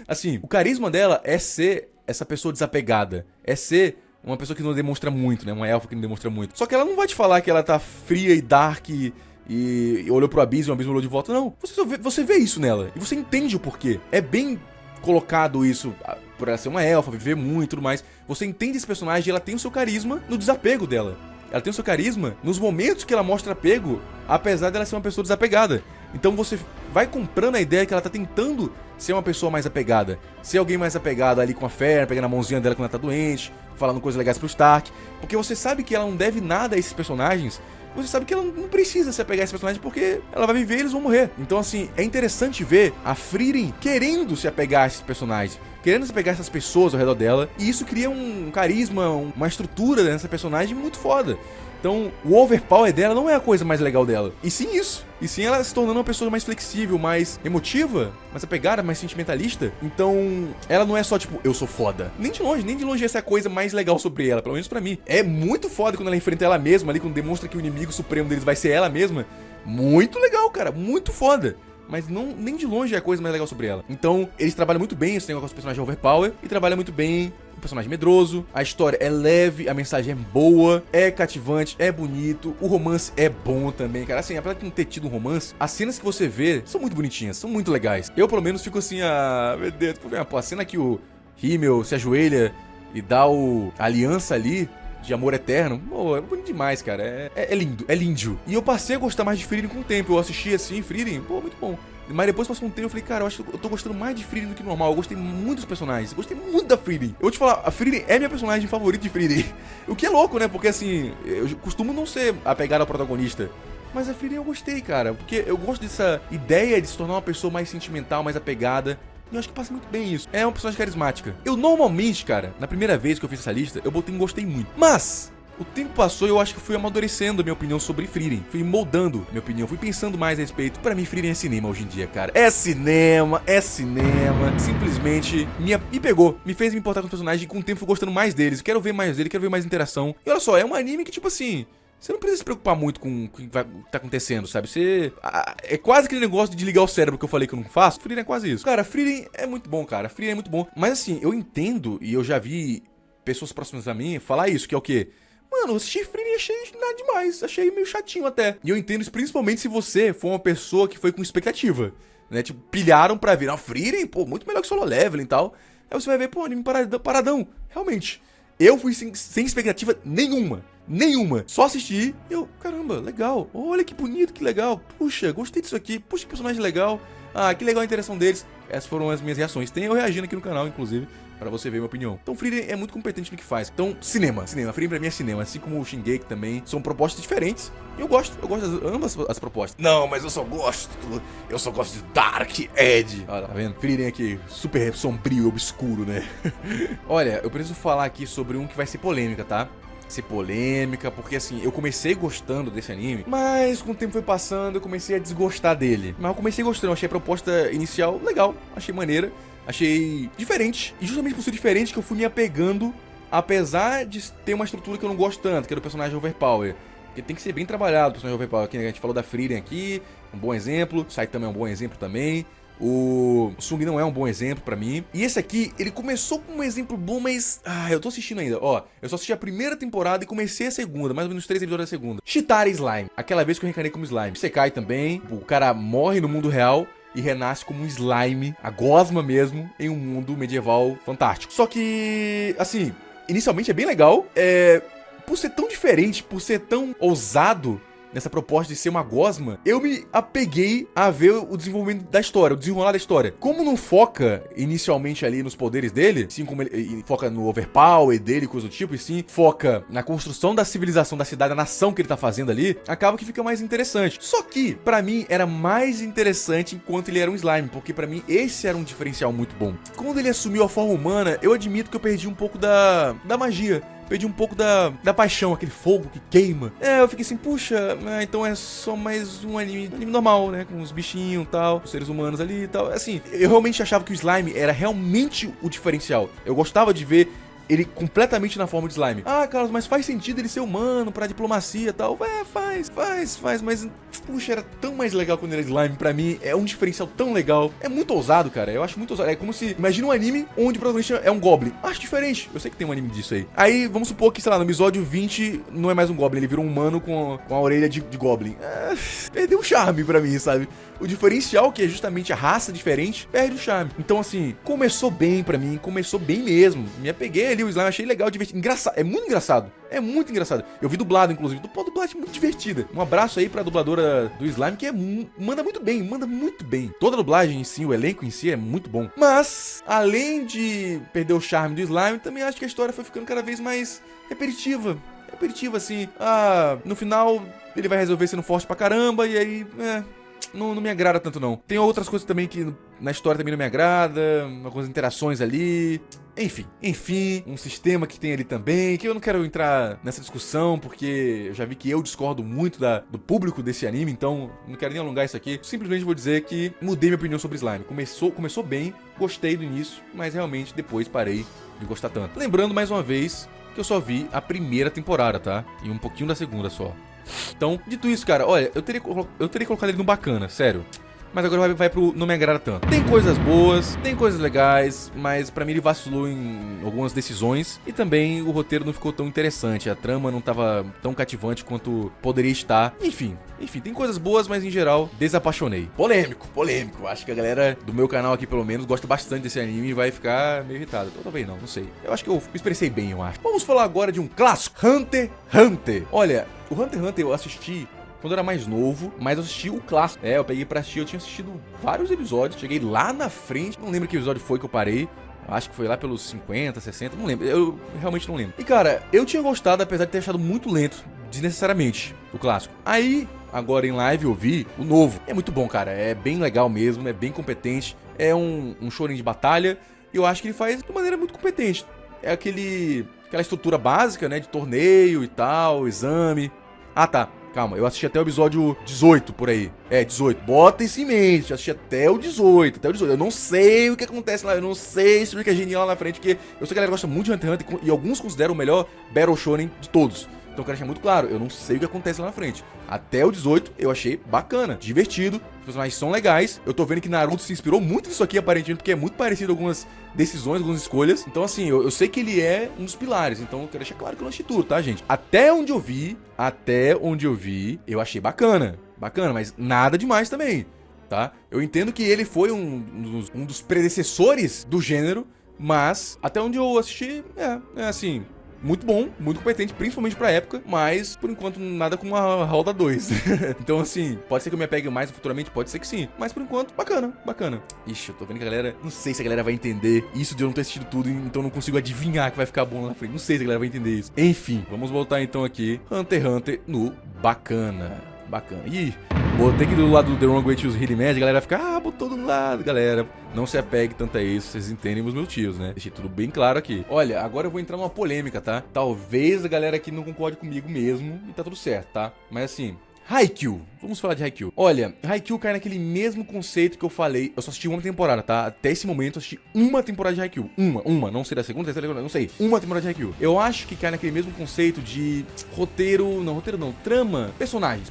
Assim, o carisma dela é ser essa pessoa desapegada, é ser uma pessoa que não demonstra muito, né? Uma elfa que não demonstra muito. Só que ela não vai te falar que ela tá fria e dark e olhou pro abismo, o abismo olhou de volta. Não, você vê isso nela e você entende o porquê. É bem colocado isso, por ela ser uma elfa, viver muito e tudo mais. Você entende esse personagem e ela tem o seu carisma no desapego dela. Ela tem o seu carisma nos momentos que ela mostra apego, apesar dela ser uma pessoa desapegada. Então você vai comprando a ideia que ela tá tentando ser uma pessoa mais apegada. Ser alguém mais apegado ali com a Fern, pegando a mãozinha dela quando ela tá doente, falando coisas legais pro Stark. Porque você sabe que ela não deve nada a esses personagens. Você sabe que ela não precisa se apegar a esses personagens porque ela vai viver e eles vão morrer. Então, assim, é interessante ver a Frieren querendo se apegar a esses personagens, querendo se apegar a essas pessoas ao redor dela. E isso cria um carisma, uma estrutura nessa personagem muito foda. Então, o overpower dela não é a coisa mais legal dela. E sim isso. E sim ela se tornando uma pessoa mais flexível, mais emotiva, mais apegada, mais sentimentalista. Então, ela não é só tipo, eu sou foda. Nem de longe essa é a coisa mais legal sobre ela, pelo menos pra mim. É muito foda quando ela enfrenta ela mesma ali, quando demonstra que o inimigo supremo deles vai ser ela mesma. Muito legal, cara, muito foda. mas não, nem de longe é a coisa mais legal sobre ela. Então, eles trabalham muito bem esse negócio do personagem overpower e trabalham muito bem o personagem medroso, a história é leve, a mensagem é boa, é cativante, é bonito, o romance é bom também, cara. Assim, apesar de não ter tido um romance, as cenas que você vê são muito bonitinhas, são muito legais. Eu, pelo menos, fico assim, meu Deus, pô, a cena que o Himmel se ajoelha e dá a aliança ali de amor eterno, pô, é bonito demais, cara. É lindo, é lindo. E eu passei a gostar mais de Frieren com o tempo. Eu assisti assim, Frieren, pô, muito bom. Mas depois passou um tempo, eu falei, cara, eu acho que eu tô gostando mais de Frieren do que normal. Eu gostei muito dos personagens, eu gostei muito da Frieren. Eu vou te falar, a Frieren é minha personagem favorita de Frieren. O que é louco, né? Porque assim, eu costumo não ser apegado ao protagonista. Mas a Frieren eu gostei, cara. Porque eu gosto dessa ideia de se tornar uma pessoa mais sentimental, mais apegada. E eu acho que passa muito bem isso. É uma personagem carismática. Eu normalmente, cara, na primeira vez que eu fiz essa lista, eu botei em gostei muito. Mas o tempo passou e eu acho que fui amadurecendo a minha opinião sobre Frieren. Fui moldando a minha opinião, fui pensando mais a respeito. Pra mim, Frieren é cinema hoje em dia, cara. É cinema, é cinema. Simplesmente me pegou, me fez me importar com os personagens e com o tempo fui gostando mais deles. Quero ver mais dele, quero ver mais interação. E olha só, é um anime que, tipo assim, você não precisa se preocupar muito com o que tá acontecendo, sabe? É quase aquele negócio de desligar o cérebro que eu falei que eu não faço. Frieren é quase isso. Cara, Frieren é muito bom, cara. Frieren é muito bom. Mas assim, eu entendo e eu já vi pessoas próximas a mim falar isso, que é o quê? Mano, eu assisti Frieren e achei nada demais. Achei meio chatinho até. E eu entendo isso principalmente se você for uma pessoa que foi com expectativa, né? Tipo, pilharam pra ver. Não, Frieren, pô, muito melhor que Solo Leveling e tal. Aí você vai ver, pô, anime paradão. Realmente. Eu fui sem expectativa nenhuma. Só assisti e eu, caramba, legal. Olha que bonito, que legal. Puxa, gostei disso aqui. Puxa, que personagem legal. Ah, que legal a interação deles. Essas foram as minhas reações. Tem eu reagindo aqui no canal, inclusive, pra você ver minha opinião. Então, Frieren é muito competente no que faz. Então, cinema. Frieren pra mim é cinema. Assim como o Shingeki também. São propostas diferentes. E eu gosto ambas as propostas. Não, mas eu só gosto de Dark Ed. Olha, tá vendo? Frieren aqui, super sombrio e obscuro, né? Olha, eu preciso falar aqui sobre um que vai ser polêmica, tá? Ser polêmica, porque assim, eu comecei gostando desse anime, mas com o tempo foi passando, eu comecei a desgostar dele. Mas eu comecei gostando, eu achei a proposta inicial legal, achei maneira, achei diferente. E justamente por ser diferente que eu fui me apegando, apesar de ter uma estrutura que eu não gosto tanto, que é do personagem overpower. Porque tem que ser bem trabalhado o personagem overpower. Aqui, né? A gente falou da Frieren aqui, um bom exemplo. O Saitama é um bom exemplo também. O Sung não é um bom exemplo pra mim. E esse aqui, ele começou com um exemplo bom, mas... eu tô assistindo ainda, ó. Eu só assisti a primeira temporada e comecei a segunda, mais ou menos 3 episódios da segunda. Chitara Slime, aquela vez que eu reencarnei como Slime. Sekai também, o cara morre no mundo real e renasce como um slime, a gosma mesmo, em um mundo medieval fantástico. Só que, assim, inicialmente é bem legal. Por ser tão diferente, por ser tão ousado nessa proposta de ser uma gosma, eu me apeguei a ver o desenvolvimento da história, o desenrolar da história. Como não foca inicialmente ali nos poderes dele, assim como ele foca no overpower dele e coisa do tipo, e sim foca na construção da civilização da cidade, da nação que ele tá fazendo ali, acaba que fica mais interessante. Só que, pra mim, era mais interessante enquanto ele era um slime, porque pra mim esse era um diferencial muito bom. Quando ele assumiu a forma humana, eu admito que eu perdi um pouco da magia. Perdi um pouco da paixão, aquele fogo que queima. Eu fiquei assim, puxa, então é só mais um anime normal, né? Com os bichinhos e tal, os seres humanos ali e tal. Assim, eu realmente achava que o slime era realmente o diferencial. Eu gostava de ver ele completamente na forma de slime. Carlos, mas faz sentido ele ser humano pra diplomacia e tal. Faz, mas puxa, era tão mais legal quando ele era slime. Pra mim, é um diferencial tão legal. É muito ousado, cara. Eu acho muito ousado. É como se, imagina um anime onde o protagonista é um Goblin. Acho diferente. Eu sei que tem um anime disso aí. Aí, vamos supor que, sei lá, no episódio 20 não é mais um Goblin. Ele virou um humano com a orelha de Goblin. Perdeu o charme pra mim, sabe? O diferencial, que é justamente a raça diferente, perde o charme. Então, assim, começou bem pra mim. Começou bem mesmo. Me apeguei ali o slime, achei legal, divertido. Engraçado. É muito engraçado. É muito engraçado. Eu vi dublado, inclusive. Dublagem muito divertida. Um abraço aí pra dubladora do slime, que manda muito bem. Toda a dublagem em si, o elenco em si é muito bom. Mas, além de perder o charme do slime, também acho que a história foi ficando cada vez mais repetitiva, assim. No final, ele vai resolver sendo forte pra caramba, e aí, não me agrada tanto, não. Tem outras coisas também que na história também não me agrada, algumas interações ali. Enfim, um sistema que tem ali também, que eu não quero entrar nessa discussão, porque eu já vi que eu discordo muito do público desse anime, então não quero nem alongar isso aqui. Simplesmente vou dizer que mudei minha opinião sobre Slime. Começou bem, gostei do início, mas realmente depois parei de gostar tanto. Lembrando mais uma vez que eu só vi a primeira temporada, tá? E um pouquinho da segunda só. Então, dito isso, cara, olha, eu teria colocado ele no bacana, sério. mas agora vai pro não me agrada tanto. Tem coisas boas, tem coisas legais, mas pra mim ele vacilou em algumas decisões e também o roteiro não ficou tão interessante, a trama não tava tão cativante quanto poderia estar. Enfim, tem coisas boas, mas em geral, desapaixonei. Polêmico. Acho que a galera do meu canal aqui, pelo menos, gosta bastante desse anime e vai ficar meio irritada. Ou talvez não sei. Eu acho que eu me expressei bem, eu acho. Vamos falar agora de um clássico, Hunter x Hunter. Olha, o Hunter x Hunter eu assisti quando eu era mais novo, mas eu assisti o clássico. Eu peguei pra assistir, eu tinha assistido vários episódios, cheguei lá na frente, não lembro que episódio foi que eu parei. Acho que foi lá pelos 50, 60, não lembro, eu realmente não lembro. E cara, eu tinha gostado, apesar de ter achado muito lento, desnecessariamente, o clássico. Aí, agora em live eu vi o novo. É muito bom, cara, é bem legal mesmo, é bem competente. É um shonen de batalha, e eu acho que ele faz de maneira muito competente. É aquela estrutura básica, né, de torneio e tal, exame. Ah, tá. Calma, eu assisti até o episódio 18 por aí. 18. Bota isso em mente. Assisti até o 18. Eu não sei o que acontece lá. Eu não sei se fica genial lá na frente. Porque eu sei que a galera gosta muito de Hunter x Hunter. E alguns consideram o melhor Battle Shonen de todos. Então eu quero deixar muito claro. Eu não sei o que acontece lá na frente. Até o 18 eu achei bacana, divertido. Os personagens são legais. Eu tô vendo que Naruto se inspirou muito nisso aqui, aparentemente. Porque é muito parecido algumas decisões, algumas escolhas. Então assim, eu sei que ele é um dos pilares. Então eu quero deixar claro que eu não achei tudo, tá, gente? Até onde eu vi, eu achei bacana, mas nada demais também, tá? Eu entendo que ele foi um dos predecessores do gênero, mas até onde eu assisti, assim, muito bom, muito competente, principalmente pra época, mas por enquanto nada com uma roda 2. Então assim, pode ser que eu me apegue mais futuramente, pode ser que sim, mas por enquanto, bacana. Ixi, eu tô vendo que a galera, não sei se a galera vai entender isso de eu não ter assistido tudo, então não consigo adivinhar que vai ficar bom lá na frente, não sei se a galera vai entender isso. Enfim, vamos voltar então aqui, Hunter x Hunter no bacana. Ih, botei aqui do lado do The Wrong Way to Use Healing Magic, a galera fica, botou do lado, galera. Não se apegue tanto a isso, vocês entendem os meus tios, né? Deixei tudo bem claro aqui. Olha, agora eu vou entrar numa polêmica, tá? Talvez a galera aqui não concorde comigo mesmo, e tá tudo certo, tá? Mas assim, Haikyuu, vamos falar de Haikyuu. Olha, Haikyuu cai naquele mesmo conceito que eu falei. Eu só assisti uma temporada, tá? Até esse momento eu assisti uma temporada de Haikyuu. Uma, não sei da segunda, terceira, não sei. Uma temporada de Haikyuu. Eu acho que cai naquele mesmo conceito de roteiro não, trama, personagens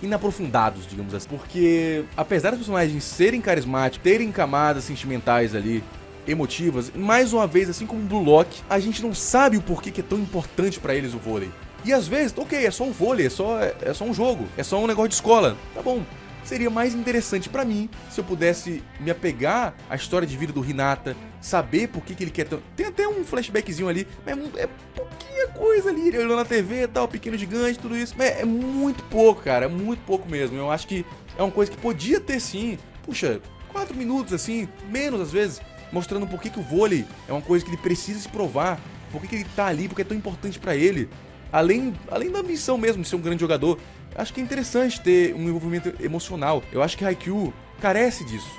inaprofundados, digamos assim. Porque, apesar dos personagens serem carismáticos, terem camadas sentimentais ali, emotivas, mais uma vez, assim como o Blue Lock, a gente não sabe o porquê que é tão importante pra eles o vôlei. E às vezes, ok, é só um vôlei, é só um jogo, é só um negócio de escola. Tá bom. Seria mais interessante pra mim se eu pudesse me apegar à história de vida do Hinata, saber por que ele quer tão... Tem até um flashbackzinho ali, mas é pouquinha coisa ali, ele olhando na TV e tal, pequeno gigante, tudo isso. Mas é muito pouco, cara, é muito pouco mesmo. Eu acho que é uma coisa que podia ter sim, puxa, 4 minutos assim, menos às vezes, mostrando por que o vôlei é uma coisa que ele precisa se provar, por que ele tá ali, porque é tão importante pra ele. Além da missão mesmo de ser um grande jogador, acho que é interessante ter um envolvimento emocional. Eu acho que Haikyuu carece disso.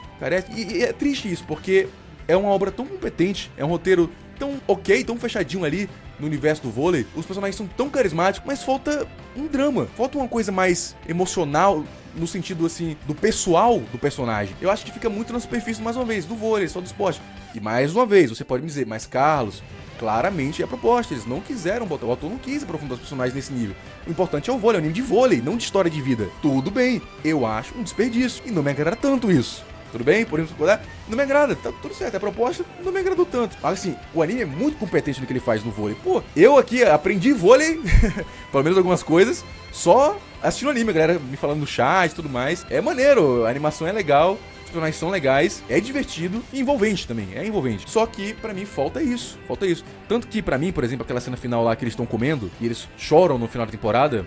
E é triste isso, porque é uma obra tão competente, é um roteiro tão ok, tão fechadinho ali no universo do vôlei. Os personagens são tão carismáticos, mas falta um drama. Falta uma coisa mais emocional, no sentido, assim, do pessoal do personagem. Eu acho que fica muito na superfície, mais uma vez, do vôlei, só do esporte. E mais uma vez, você pode me dizer, mas Carlos... Claramente é a proposta, eles não quiseram botar, o autor não quis aprofundar os personagens nesse nível. O importante é o vôlei, é um anime de vôlei, não de história de vida. Tudo bem, eu acho um desperdício, e não me agrada tanto isso. Tudo bem? Podemos concordar? Não me agrada, tá tudo certo, a proposta não me agradou tanto. Assim, o anime é muito competente no que ele faz no vôlei. Pô, eu aqui aprendi vôlei, pelo menos algumas coisas, só assistindo anime, a galera me falando no chat e tudo mais. É maneiro, a animação é legal. Os personagens são legais, é divertido e envolvente também, é envolvente. Só que, pra mim, falta isso. Tanto que, pra mim, por exemplo, aquela cena final lá que eles estão comendo e eles choram no final da temporada,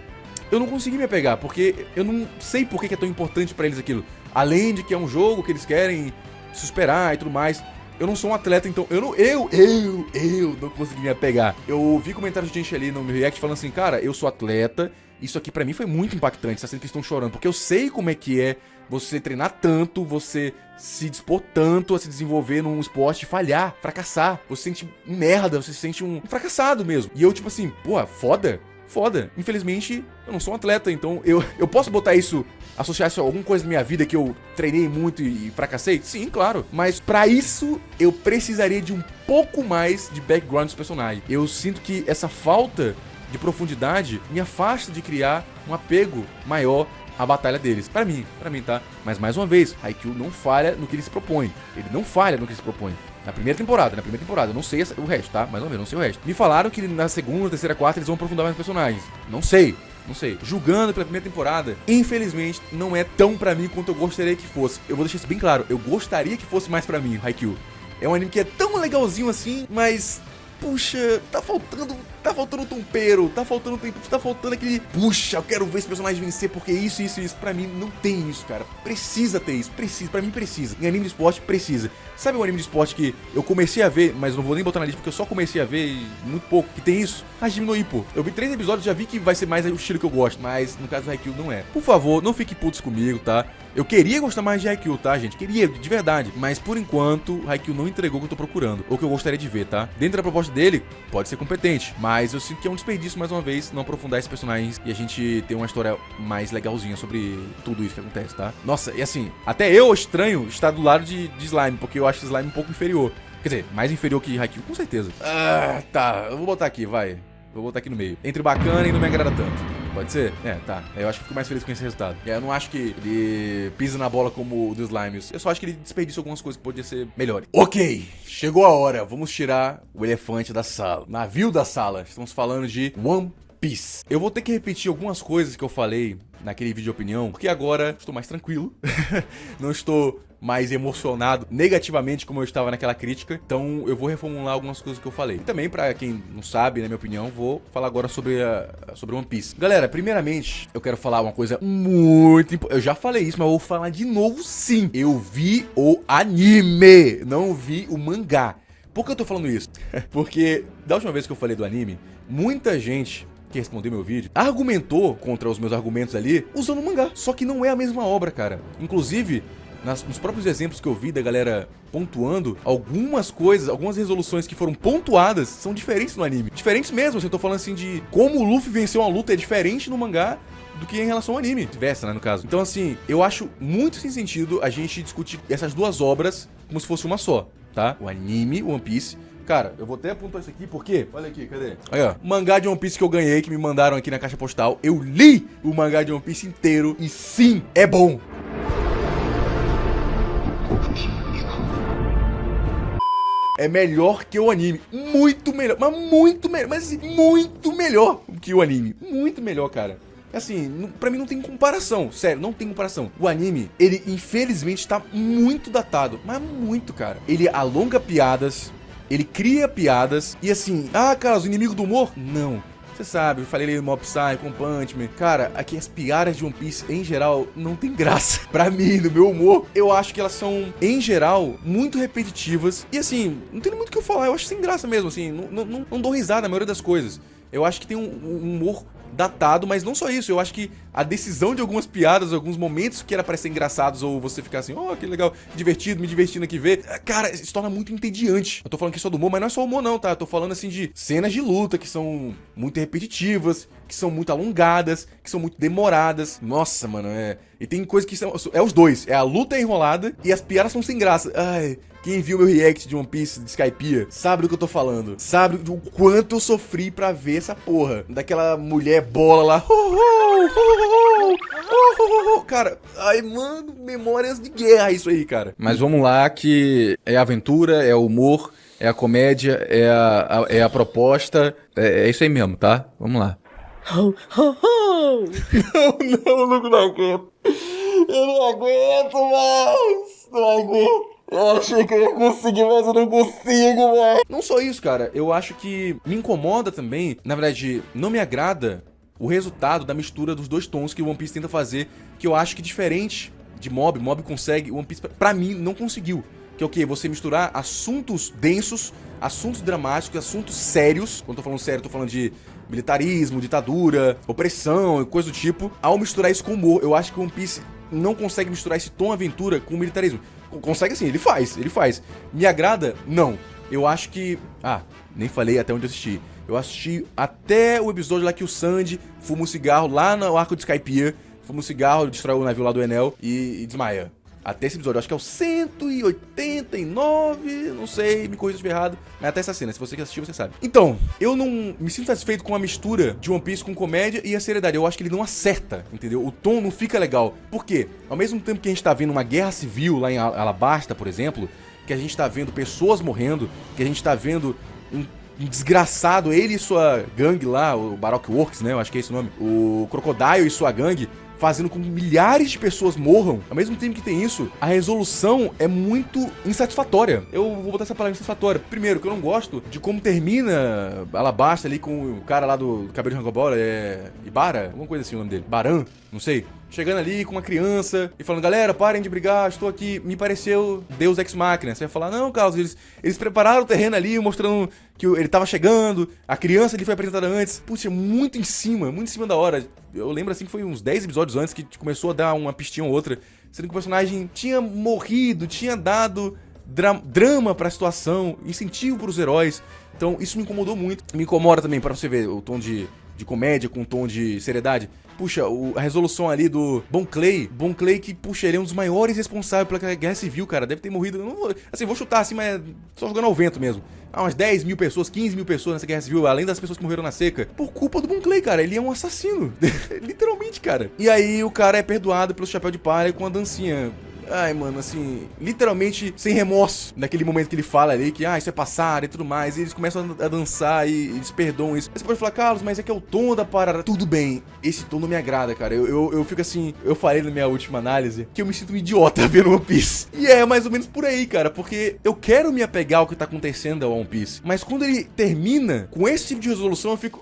eu não consegui me apegar, porque eu não sei por que é tão importante pra eles aquilo. Além de que é um jogo que eles querem se superar e tudo mais. Eu não sou um atleta, então eu não consegui me apegar. Eu vi comentários de gente ali no meu react falando assim, cara, eu sou atleta, isso aqui pra mim foi muito impactante, essa cena que eles estão chorando, porque eu sei como é que é você treinar tanto, você se dispor tanto a se desenvolver num esporte, falhar, fracassar. Você se sente um merda, você se sente um fracassado mesmo. E eu, tipo assim, porra, foda. Infelizmente, eu não sou um atleta, então eu posso botar isso, associar isso a alguma coisa da minha vida que eu treinei muito e fracassei? Sim, claro. Mas pra isso, eu precisaria de um pouco mais de background dos personagens. Eu sinto que essa falta de profundidade me afasta de criar um apego maior a batalha deles. Pra mim, tá? Mas mais uma vez, Haikyuu não falha no que ele se propõe. Ele não falha no que ele se propõe. Na primeira temporada, eu não sei o resto, tá? Mais uma vez, não sei o resto. Me falaram que na segunda, terceira, quarta eles vão aprofundar mais personagens. Não sei. Julgando pela primeira temporada, infelizmente, não é tão pra mim quanto eu gostaria que fosse. Eu vou deixar isso bem claro. Eu gostaria que fosse mais pra mim, Haikyuu. É um anime que é tão legalzinho assim, mas... puxa, tá faltando tompeiro, tá faltando tempo, tá faltando aquele... puxa, eu quero ver esse personagem vencer porque isso. Pra mim, não tem isso, cara. Precisa ter isso, pra mim precisa. Em anime de esporte, precisa. Sabe um anime de esporte que eu comecei a ver, mas não vou nem botar na lista porque eu só comecei a ver muito pouco, que tem isso? Hajime no Ippo. Eu vi 3 episódios, já vi que vai ser mais o estilo que eu gosto, mas no caso do Haikyuu não é. Por favor, não fique putos comigo, tá? Eu queria gostar mais de Haikyuu, tá, gente? Queria, de verdade. Mas, por enquanto, Haikyuu não entregou o que eu tô procurando. Ou o que eu gostaria de ver, tá? Dentro da proposta dele, pode ser competente. Mas eu sinto que é um desperdício, mais uma vez, não aprofundar esses personagens e a gente ter uma história mais legalzinha sobre tudo isso que acontece, tá? Nossa, e assim, até eu estranho estar do lado de Slime, porque eu acho Slime um pouco inferior. Quer dizer, mais inferior que Haikyuu, com certeza. Ah, tá. Eu vou botar aqui, vai. Vou botar aqui no meio. Entre bacana e não me agrada tanto. Pode ser? É, tá. Eu acho que fico mais feliz com esse resultado. Eu não acho que ele pisa na bola como o do Slimes. Eu só acho que ele desperdiça algumas coisas que podiam ser melhores. Ok, chegou a hora. Vamos tirar o elefante da sala. Navio da sala. Estamos falando de One Piece. Eu vou ter que repetir algumas coisas que eu falei naquele vídeo de opinião, porque agora estou mais tranquilo. Não estou mais emocionado negativamente como eu estava naquela crítica. Então eu vou reformular algumas coisas que eu falei. E também, pra quem não sabe, na minha opinião, vou falar agora sobre One Piece. Galera, primeiramente, eu quero falar uma coisa muito importante. Eu já falei isso, mas eu vou falar de novo sim. Eu vi o anime, não vi o mangá. Por que eu tô falando isso? Porque da última vez que eu falei do anime, muita gente que respondeu meu vídeo argumentou contra os meus argumentos ali usando o mangá. Só que não é a mesma obra, cara. Inclusive, nos próprios exemplos que eu vi da galera pontuando, algumas coisas, algumas resoluções que foram pontuadas são diferentes no anime. Diferentes mesmo, eu tô falando assim de como o Luffy venceu uma luta é diferente no mangá do que em relação ao anime. Vice-versa, né, no caso. Então, assim, eu acho muito sem sentido a gente discutir essas duas obras como se fosse uma só, tá? O anime, One Piece. Cara, eu vou até apontar isso aqui, porque... olha aqui, cadê? Aí, ó. Mangá de One Piece que eu ganhei, que me mandaram aqui na caixa postal. Eu li o mangá de One Piece inteiro e sim, é bom. É melhor que o anime. Muito melhor. Mas muito melhor. Mas assim, muito melhor que o anime. Muito melhor, cara. Assim, pra mim não tem comparação. Sério, não tem comparação. O anime, ele infelizmente tá muito datado. Mas muito, cara. Ele alonga piadas. Ele cria piadas. E assim, cara, os inimigos do humor? Não. Você sabe, eu falei ali Mob Psycho, One Punch Man. Cara, aqui as piadas de One Piece, em geral, não tem graça. Pra mim, no meu humor, eu acho que elas são, em geral, muito repetitivas. E assim, não tem muito o que eu falar. Eu acho sem graça mesmo, assim. Não dou risada na maioria das coisas. Eu acho que tem um humor datado, mas não só isso. Eu acho que a decisão de algumas piadas, alguns momentos que era pra ser engraçados, ou você ficar assim, que legal, divertido, me divertindo aqui ver, cara, se torna muito entediante. Eu tô falando aqui só do humor, mas não é só humor não, tá? Eu tô falando assim de cenas de luta que são muito repetitivas, que são muito alongadas, que são muito demoradas. Nossa, mano, E tem coisas que são... é os dois. É a luta enrolada e as piadas são sem graça. Ai... Quem viu meu react de One Piece, de Skypiea, sabe do que eu tô falando. Sabe do quanto eu sofri pra ver essa porra. Daquela mulher bola lá. Cara, ai, mano, memórias de guerra isso aí, cara. Mas vamos lá que é a aventura, é o humor, é a comédia, é a proposta. É isso aí mesmo, tá? Vamos lá. Não, Luco, não aguento. Eu não aguento mais. Não aguento. Eu achei que eu ia conseguir, mas eu não consigo, velho. Não só isso, cara. Eu acho que me incomoda também. Na verdade, não me agrada o resultado da mistura dos dois tons que o One Piece tenta fazer. Que eu acho que diferente de Mob consegue. O One Piece, pra mim, não conseguiu. Que é o quê? Você misturar assuntos densos, assuntos dramáticos, assuntos sérios. Quando eu tô falando sério, eu tô falando de militarismo, ditadura, opressão e coisa do tipo. Ao misturar isso com humor, eu acho que o One Piece não consegue misturar esse tom aventura com militarismo. Consegue sim, ele faz. Me agrada? Não. Eu acho que... nem falei até onde eu assisti. Eu assisti até o episódio lá que o Sandy fuma um cigarro lá no arco de Skypiea. Fuma um cigarro, destrói o navio lá do Enel e desmaia. Até esse episódio, eu acho que é o 189, não sei, me corrija se estiver errado, mas até essa cena, se você que assistiu, você sabe. Então, eu não me sinto satisfeito com a mistura de One Piece com comédia e a seriedade. Eu acho que ele não acerta, entendeu? O tom não fica legal. Por quê? Ao mesmo tempo que a gente tá vendo uma guerra civil lá em Alabasta, por exemplo, que a gente tá vendo pessoas morrendo, que a gente tá vendo um desgraçado, ele e sua gangue lá, o Baroque Works, né? Eu acho que é esse o nome. O Crocodile e sua gangue fazendo com que milhares de pessoas morram. Ao mesmo tempo que tem isso, a resolução é muito insatisfatória. Eu vou botar essa palavra insatisfatória. Primeiro, que eu não gosto de como termina Alabasta ali com o cara lá do cabelo de rangobola, Ibara? Alguma coisa assim o nome dele. Baran? Não sei. Chegando ali com uma criança e falando, galera, parem de brigar, estou aqui. Me pareceu Deus Ex Machina. Você vai falar, não, Carlos, eles prepararam o terreno ali, mostrando que ele tava chegando, a criança ali foi apresentada antes. Putz, é muito em cima da hora. Eu lembro assim que foi uns 10 episódios antes que começou a dar uma pistinha ou outra, sendo que o personagem tinha morrido, tinha dado drama pra situação, incentivo pros heróis. Então isso me incomodou muito. Me incomoda também, pra você ver, o tom de comédia com um tom de seriedade. Puxa, a resolução ali do Bon Clay que, puxa, ele é um dos maiores responsáveis pela guerra civil, cara. Deve ter morrido, eu não vou, assim, vou chutar assim, mas só jogando ao vento mesmo. Umas 10 mil pessoas, 15 mil pessoas nessa guerra civil, além das pessoas que morreram na seca, por culpa do Bon Clay, cara. Ele é um assassino, literalmente, cara. E aí o cara é perdoado pelo chapéu de palha com a dancinha. Ai, mano, assim, literalmente sem remorso. Naquele momento que ele fala ali que, isso é passado e tudo mais. E eles começam a dançar e eles perdoam isso. Aí você pode falar, Carlos, mas é que é o tom da parada. Tudo bem, esse tom não me agrada, cara. Eu fico assim, eu falei na minha última análise que eu me sinto um idiota vendo One Piece. E é mais ou menos por aí, cara, porque eu quero me apegar ao que tá acontecendo ao One Piece. Mas quando ele termina com esse tipo de resolução, eu fico,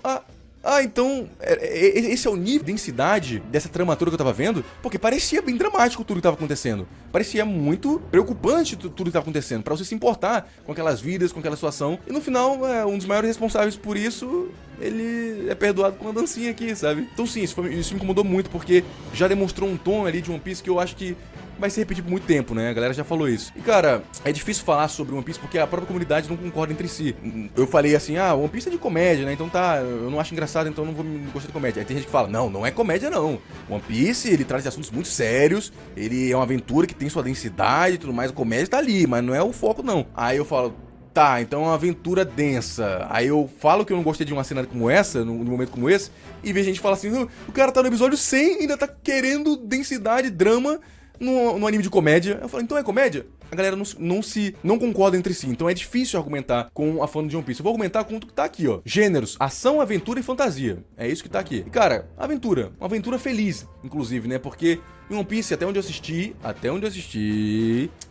então, esse é o nível de densidade dessa trama toda que eu tava vendo, porque parecia bem dramático tudo que tava acontecendo. Parecia muito preocupante tudo que tava acontecendo, pra você se importar com aquelas vidas, com aquela situação. E no final, um dos maiores responsáveis por isso, ele é perdoado com uma dancinha aqui, sabe? Então sim, isso me incomodou muito, porque já demonstrou um tom ali de One Piece que eu acho que vai se repetir por muito tempo, né? A galera já falou isso. E, cara, é difícil falar sobre One Piece porque a própria comunidade não concorda entre si. Eu falei assim, One Piece é de comédia, né? Então tá, eu não acho engraçado, então eu não vou gostar de comédia. Aí tem gente que fala, não é comédia, não. One Piece, ele traz assuntos muito sérios, ele é uma aventura que tem sua densidade e tudo mais, a comédia tá ali, mas não é o foco, não. Aí eu falo, tá, então é uma aventura densa. Aí eu falo que eu não gostei de uma cena como essa, num momento como esse, e vem gente que fala assim, o cara tá no episódio 100 e ainda tá querendo densidade, drama, no anime de comédia. Eu falo, então é comédia? A galera não concorda entre si, então é difícil argumentar com a fã de One Piece. Eu vou argumentar com o que tá aqui, ó. Gêneros, ação, aventura e fantasia. É isso que tá aqui. E, cara, aventura. Uma aventura feliz, inclusive, né? Porque em One Piece, até onde eu assisti,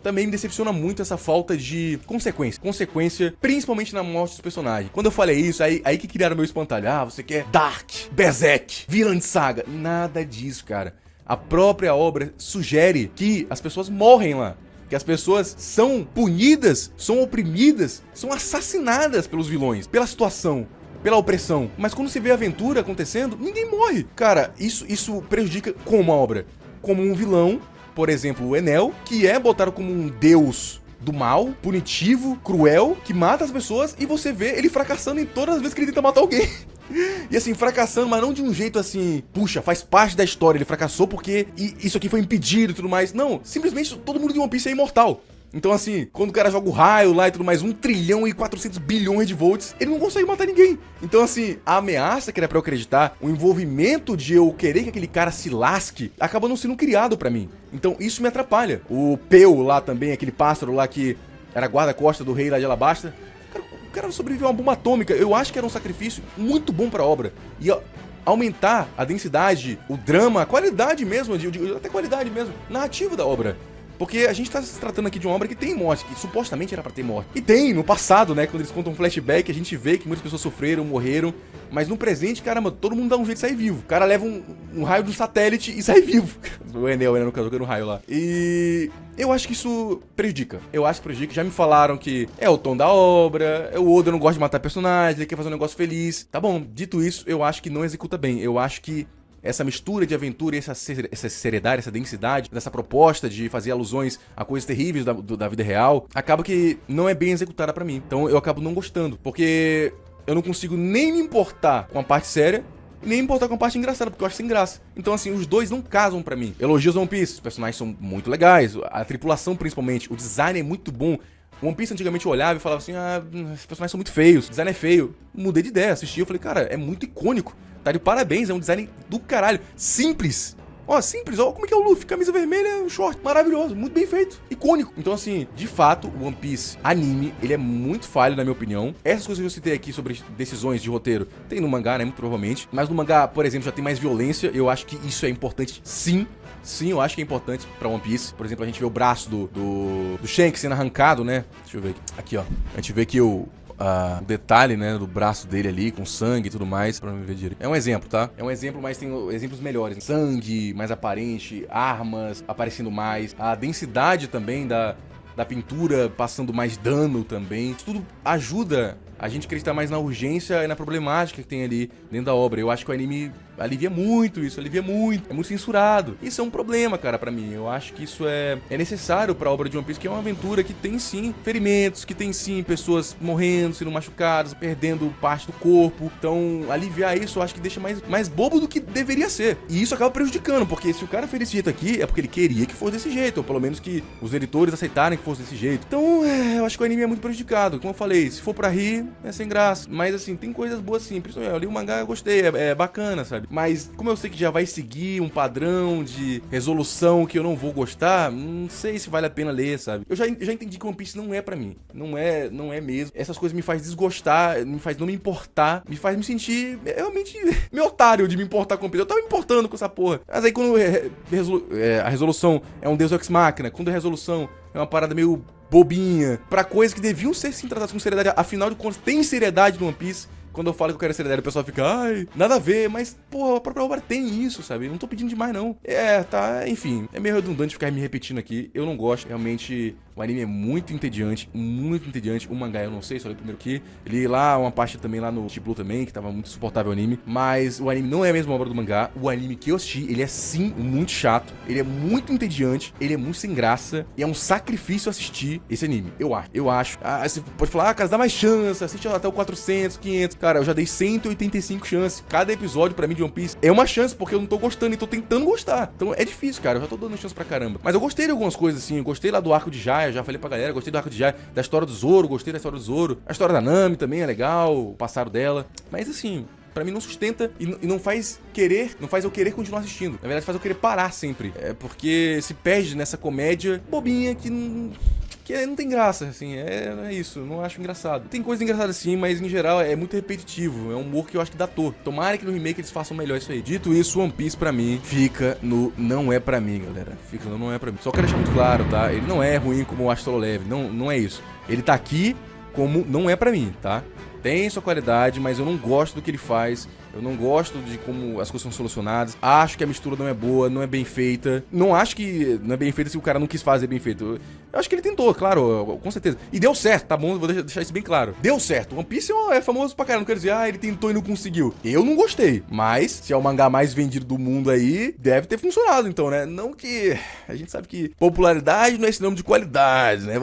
também me decepciona muito essa falta de consequência. Consequência, principalmente na morte dos personagens. Quando eu falei isso, aí que criaram meu espantalho. Você quer Dark, Berserk, Vinland Saga. Nada disso, cara. A própria obra sugere que as pessoas morrem lá. Que as pessoas são punidas, são oprimidas, são assassinadas pelos vilões, pela situação, pela opressão. Mas quando você vê a aventura acontecendo, ninguém morre. Cara, isso prejudica como a obra? Como um vilão, por exemplo, o Enel, que é botado como um deus do mal, punitivo, cruel, que mata as pessoas, e você vê ele fracassando em todas as vezes que ele tenta matar alguém. E assim, fracassando, mas não de um jeito assim, puxa, faz parte da história, ele fracassou porque isso aqui foi impedido e tudo mais. Não, simplesmente todo mundo de One Piece é imortal. Então assim, quando o cara joga o raio lá e tudo mais, 1 trilhão e 400 bilhões de volts, ele não consegue matar ninguém. Então assim, a ameaça que era pra eu acreditar, o envolvimento de eu querer que aquele cara se lasque, acaba não sendo criado pra mim. Então isso me atrapalha. O Peu lá também, aquele pássaro lá que era guarda-costa do rei lá de Alabasta, o cara sobreviveu a uma bomba atômica. Eu acho que era um sacrifício muito bom pra obra. E aumentar a densidade, o drama, a qualidade mesmo, até qualidade mesmo, narrativa da obra. Porque a gente tá se tratando aqui de uma obra que tem morte, que supostamente era pra ter morte. E tem, no passado, né, quando eles contam um flashback, a gente vê que muitas pessoas sofreram, morreram. Mas no presente, caramba, todo mundo dá um jeito de sair vivo. O cara leva um raio de um satélite e sai vivo. O Enel, né, no caso, jogando um raio lá. E eu acho que isso prejudica. Já me falaram que é o tom da obra, o Oda não gosta de matar personagens, ele quer fazer um negócio feliz. Tá bom, dito isso, eu acho que não executa bem. Eu acho que essa mistura de aventura e essa seriedade, essa densidade, dessa proposta de fazer alusões a coisas terríveis da vida real, acaba que não é bem executada pra mim. Então eu acabo não gostando, porque eu não consigo nem me importar com a parte séria e nem me importar com a parte engraçada, porque eu acho sem graça. Então, assim, os dois não casam pra mim. Elogios One Piece, os personagens são muito legais, a tripulação principalmente, o design é muito bom. One Piece antigamente eu olhava e falava assim, esses personagens são muito feios, o design é feio. Mudei de ideia, assisti, eu falei, cara, é muito icônico. Tá de parabéns, é um design do caralho. Simples. Ó, simples, ó, como é que é o Luffy? Camisa vermelha, short, maravilhoso, muito bem feito, icônico. Então, assim, de fato, o One Piece anime, ele é muito falho, na minha opinião. Essas coisas que eu citei aqui sobre decisões de roteiro, tem no mangá, né, muito provavelmente. Mas no mangá, por exemplo, já tem mais violência, eu acho que isso é importante, sim. Sim, eu acho que é importante pra One Piece. Por exemplo, a gente vê o braço do Shanks sendo arrancado, né? Deixa eu ver aqui. Aqui, ó. A gente vê que o detalhe, né, do braço dele ali, com sangue e tudo mais, pra me ver direito. É um exemplo, tá? É um exemplo, mas tem exemplos melhores. Sangue mais aparente, armas aparecendo mais, a densidade também da pintura passando mais dano também. Isso tudo ajuda a gente acreditar mais na urgência e na problemática que tem ali dentro da obra. Eu acho que o anime alivia muito isso, alivia muito. É muito censurado. Isso é um problema, cara, pra mim. Eu acho que isso é necessário pra obra de One Piece, que é uma aventura que tem sim ferimentos, que tem sim pessoas morrendo, sendo machucadas, perdendo parte do corpo. Então, aliviar isso eu acho que deixa mais bobo do que deveria ser. E isso acaba prejudicando, porque se o cara fez desse jeito aqui, é porque ele queria que fosse desse jeito, ou pelo menos que os editores aceitarem que fosse desse jeito. Então, eu acho que o anime é muito prejudicado. Como eu falei, se for pra rir, é sem graça. Mas assim, tem coisas boas sim. Principalmente, eu li o mangá, eu gostei, é bacana, sabe? Mas como eu sei que já vai seguir um padrão de resolução que eu não vou gostar, não sei se vale a pena ler, sabe? Eu já entendi que One Piece não é pra mim. Não é mesmo. Essas coisas me faz desgostar, me faz não me importar, me faz me sentir realmente meio otário de me importar com One Piece. Eu tava me importando com essa porra. Mas aí quando a resolução é um Deus Ex Machina, quando a resolução é uma parada meio bobinha, pra coisas que deviam ser sim tratadas com seriedade, afinal de contas tem seriedade no One Piece. Quando eu falo que eu quero seriedade, o pessoal fica, ai, nada a ver, mas, porra, a própria obra tem isso, sabe? Não tô pedindo demais, não. Tá, enfim, é meio redundante ficar me repetindo aqui, eu não gosto, realmente, o anime é muito entediante, o mangá eu não sei, só li primeiro que, li lá uma parte também lá no Blue também, que tava muito suportável o anime, mas o anime não é a mesma obra do mangá, o anime que eu assisti, ele é sim muito chato, ele é muito entediante, ele é muito sem graça, e é um sacrifício assistir esse anime, eu acho. Você pode falar, cara, dá mais chance, assiste até o 400, 500, cara, eu já dei 185 chances. Cada episódio pra mim de One Piece é uma chance, porque eu não tô gostando e tô tentando gostar. Então é difícil, cara. Eu já tô dando chance pra caramba. Mas eu gostei de algumas coisas, assim. Eu gostei lá do arco de Jiraiya, já falei pra galera. Gostei do arco de Jiraiya, da história do Zoro. Gostei da história do Zoro. A história da Nami também é legal. O passado dela. Mas assim, pra mim não sustenta e não faz eu querer continuar assistindo. Na verdade, faz eu querer parar sempre. É porque se perde nessa comédia bobinha que não tem graça, assim, é isso, não acho engraçado. Tem coisa engraçada sim, mas em geral é muito repetitivo, é um humor que eu acho que dá ator. Tomara que no remake eles façam melhor isso aí. Dito isso, One Piece pra mim fica no não é pra mim, galera. Fica no não é pra mim. Só quero deixar muito claro, tá? Ele não é ruim como o Astro Leve, não é isso. Ele tá aqui como não é pra mim, tá? Tem sua qualidade, mas eu não gosto do que ele faz. Eu não gosto de como as coisas são solucionadas. Acho que a mistura não é boa, não é bem feita. Não acho que não é bem feita se o cara não quis fazer bem feito. Eu acho que ele tentou, claro, com certeza. E deu certo, tá bom? Vou deixar isso bem claro. Deu certo. One Piece é famoso pra caramba. Não quero dizer, ele tentou e não conseguiu. Eu não gostei. Mas, se é o mangá mais vendido do mundo aí, deve ter funcionado, então, né? Não que... A gente sabe que popularidade não é sinônimo de qualidade, né?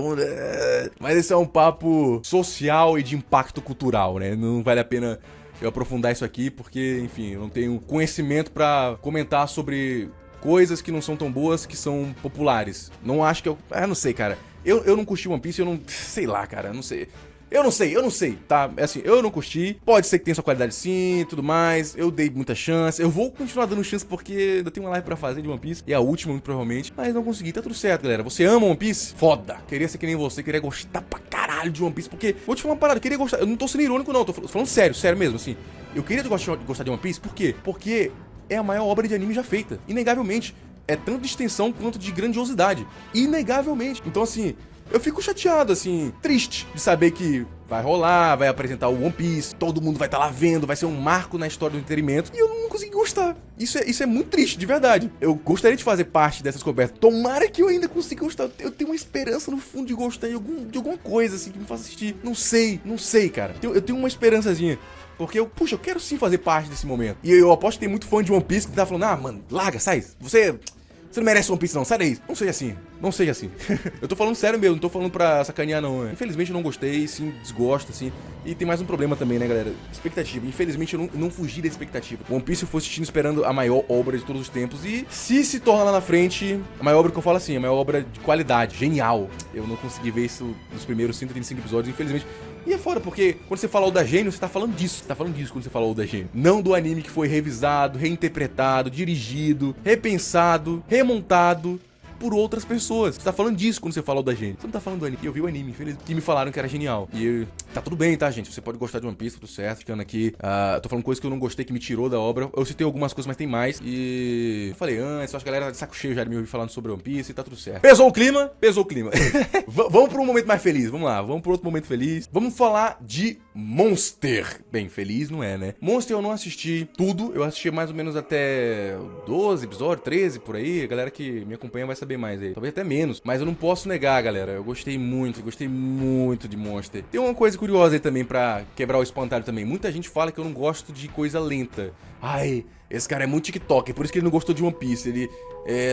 Mas esse é um papo social e de impacto cultural, né? Não vale a pena eu aprofundar isso aqui, porque, enfim, eu não tenho conhecimento pra comentar sobre coisas que não são tão boas, que são populares. Não acho que eu... não sei, cara. Eu não curti One Piece, eu não... Sei lá, cara, não sei. Eu não sei, tá? É assim, eu não curti. Pode ser que tenha sua qualidade sim, tudo mais. Eu dei muita chance. Eu vou continuar dando chance porque eu tenho uma live pra fazer de One Piece. E a última, muito provavelmente. Mas não consegui. Tá tudo certo, galera. Você ama One Piece? Foda. Queria ser que nem você. Queria gostar pra caralho de One Piece. Porque, vou te falar uma parada. Eu queria gostar. Eu não tô sendo irônico, não. Tô falando sério mesmo, assim. Eu queria gostar de One Piece. Por quê? Porque é a maior obra de anime já feita. Inegavelmente. É tanto de extensão quanto de grandiosidade. Inegavelmente. Então, assim... Eu fico chateado, assim, triste de saber que vai rolar, vai apresentar o One Piece, todo mundo vai estar lá vendo, vai ser um marco na história do entretenimento, e eu não consegui gostar. Isso é muito triste, de verdade. Eu gostaria de fazer parte dessa descoberta. Tomara que eu ainda consiga gostar. Eu tenho uma esperança no fundo de gostar de alguma coisa, assim, que me faça assistir. Não sei, cara. Eu tenho uma esperançazinha. Porque eu quero sim fazer parte desse momento. E eu aposto que tem muito fã de One Piece que tá falando, mano, larga, sai. Você Você não merece One Piece não, sai daí. Não seja assim, não seja assim. Eu tô falando sério mesmo, não tô falando pra sacanear não, né? Infelizmente eu não gostei, sim, desgosto, assim. E tem mais um problema também, né, galera? Expectativa. Infelizmente eu não fugi da expectativa. One Piece eu fui assistindo esperando a maior obra de todos os tempos. E se torna lá na frente, a maior obra que eu falo assim, a maior obra de qualidade, genial. Eu não consegui ver isso nos primeiros 135 episódios, infelizmente. E é foda, porque quando você fala Oda Gênio, você tá falando disso. Você tá falando disso quando você fala Oda Gênio. Não do anime que foi revisado, reinterpretado, dirigido, repensado, remontado por outras pessoas. Você tá falando disso quando você fala Oda Gênio. Você não tá falando do anime. Eu vi o anime, infelizmente, que me falaram que era genial. E tá tudo bem, tá, gente? Você pode gostar de One Piece, tudo certo. Ficando aqui, eu tô falando coisas que eu não gostei, que me tirou da obra. Eu citei algumas coisas, mas tem mais. E eu falei antes, eu acho que a galera tá de saco cheio já de me ouvir falando sobre One Piece e tá tudo certo. Pesou o clima? Pesou o clima. Vamos pra um momento mais feliz, vamos lá. Vamos pra outro momento feliz. Vamos falar de Monster. Bem, feliz não é, né? Monster eu não assisti tudo. Eu assisti mais ou menos até 12 episódios, 13 por aí. A galera que me acompanha vai saber mais aí. Talvez até menos. Mas eu não posso negar, galera. Eu gostei muito de Monster. Tem uma coisa curiosa aí também pra quebrar o espantalho também. Muita gente fala que eu não gosto de coisa lenta. Ai, esse cara é muito TikTok, é por isso que ele não gostou de One Piece. Ele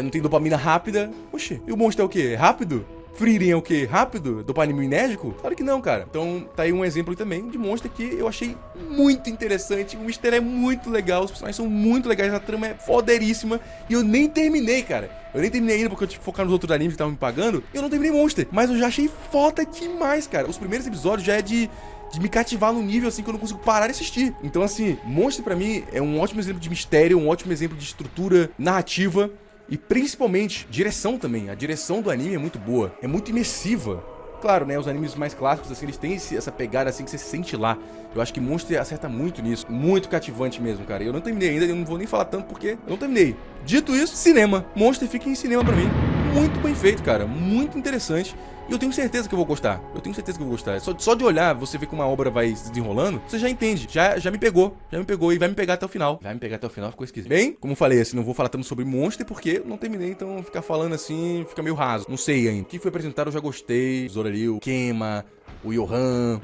não tem dopamina rápida. Oxi, e o Monster é o quê? É rápido? Frieren é o quê? Rápido? Dopaminérgico? Claro que não, cara. Então, tá aí um exemplo aí também de Monster que eu achei muito interessante. O mistério é muito legal, os personagens são muito legais, a trama é foderíssima. E eu nem terminei, cara. Eu nem terminei ainda porque eu tive que focar nos outros animes que estavam me pagando. E eu não terminei Monster, mas eu já achei foda demais, cara. Os primeiros episódios já é de me cativar num nível assim que eu não consigo parar de assistir. Então, assim, Monster pra mim é um ótimo exemplo de mistério, um ótimo exemplo de estrutura narrativa. E principalmente, direção também. A direção do anime é muito boa. É muito imersiva. Claro, né? Os animes mais clássicos, assim, eles têm essa pegada, assim, que você se sente lá. Eu acho que Monster acerta muito nisso. Muito cativante mesmo, cara. Eu não terminei ainda, eu não vou nem falar tanto porque eu não terminei. Dito isso, cinema. Monster fica em cinema pra mim. Muito bem feito, cara. Muito interessante. E eu tenho certeza que eu vou gostar. Eu tenho certeza que eu vou gostar. Só de olhar, você vê como uma obra vai se desenrolando, você já entende. Já me pegou. Já me pegou e vai me pegar até o final. Vai me pegar até o final, ficou esquisito. Bem, como eu falei, assim, não vou falar tanto sobre Monster porque eu não terminei, então ficar falando assim fica meio raso. Não sei ainda. O que foi apresentado eu já gostei. Zoraril, Kema, o Johan,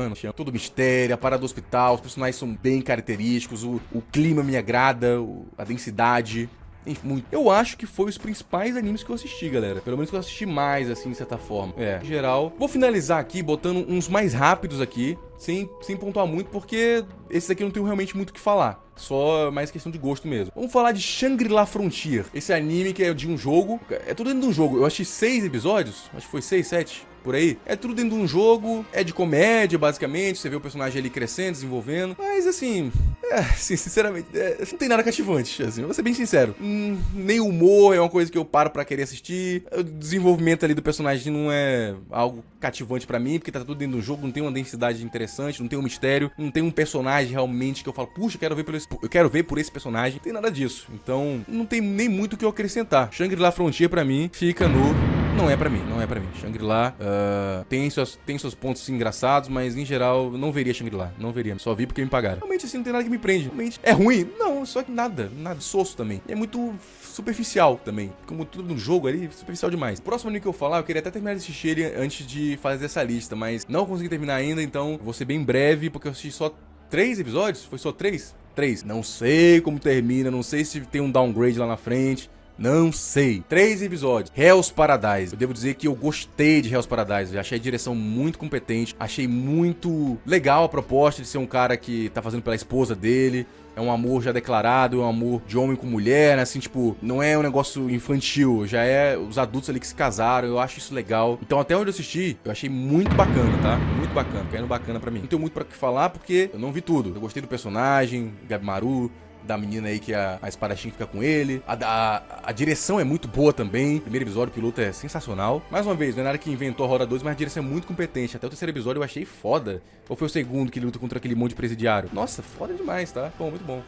não chama, todo mistério, a parada do hospital, os personagens são bem característicos, o clima me agrada, a densidade. Enfim, muito. Eu acho que foi os principais animes que eu assisti, galera. Pelo menos que eu assisti mais, assim, de certa forma. Em geral. Vou finalizar aqui botando uns mais rápidos aqui, sem pontuar muito, porque esses aqui eu não tenho realmente muito o que falar. Só mais questão de gosto mesmo. Vamos falar de Shangri-La Frontier. Esse anime que é de um jogo. É tudo dentro de um jogo. Eu assisti 6 episódios. Acho que foi 6, 7. Por aí. É tudo dentro de um jogo. É de comédia, basicamente. Você vê o personagem ali crescendo, desenvolvendo. Mas assim. Sinceramente, não tem nada cativante, assim, vou ser bem sincero. Nem o humor é uma coisa que eu paro pra querer assistir. O desenvolvimento ali do personagem não é algo cativante pra mim, porque tá tudo dentro do jogo, não tem uma densidade interessante, não tem um mistério, não tem um personagem realmente que eu falo, puxa, eu quero ver por esse personagem. Não tem nada disso. Então, não tem nem muito o que eu acrescentar. Shangri-La Frontier pra mim fica no... Não é pra mim. Shangri-La tem seus pontos engraçados, mas em geral não veria Shangri-La. Não veria. Só vi porque me pagaram. Realmente assim, não tem nada que me prende. Realmente é ruim? Não, só que nada soço também. E é muito superficial também. Como tudo no jogo ali, superficial demais. O próximo anime que eu falar, eu queria até terminar de assistir ele antes de fazer essa lista, mas não consegui terminar ainda, então vou ser bem breve, porque eu assisti só 3 episódios. Foi só 3? 3. Não sei como termina, não sei se tem um downgrade lá na frente. Não sei. 3 episódios. Hell's Paradise. Eu devo dizer que eu gostei de Hell's Paradise. Eu achei a direção muito competente. Achei muito legal a proposta de ser um cara que tá fazendo pela esposa dele. É um amor já declarado, é um amor de homem com mulher, né? Assim, tipo, não é um negócio infantil. Já é os adultos ali que se casaram. Eu acho isso legal. Então, até onde eu assisti, eu achei muito bacana, tá? Muito bacana. Caindo bacana pra mim. Não tenho muito pra que falar porque eu não vi tudo. Eu gostei do personagem, Gabimaru, da menina aí que a espadachim fica com ele. A direção é muito boa também. O primeiro episódio, o piloto é sensacional. Mais uma vez, não é nada que inventou a Roda 2, mas a direção é muito competente. Até o terceiro episódio eu achei foda. Ou foi o segundo que ele luta contra aquele monte de presidiário? Nossa, foda demais, tá? Bom, muito bom.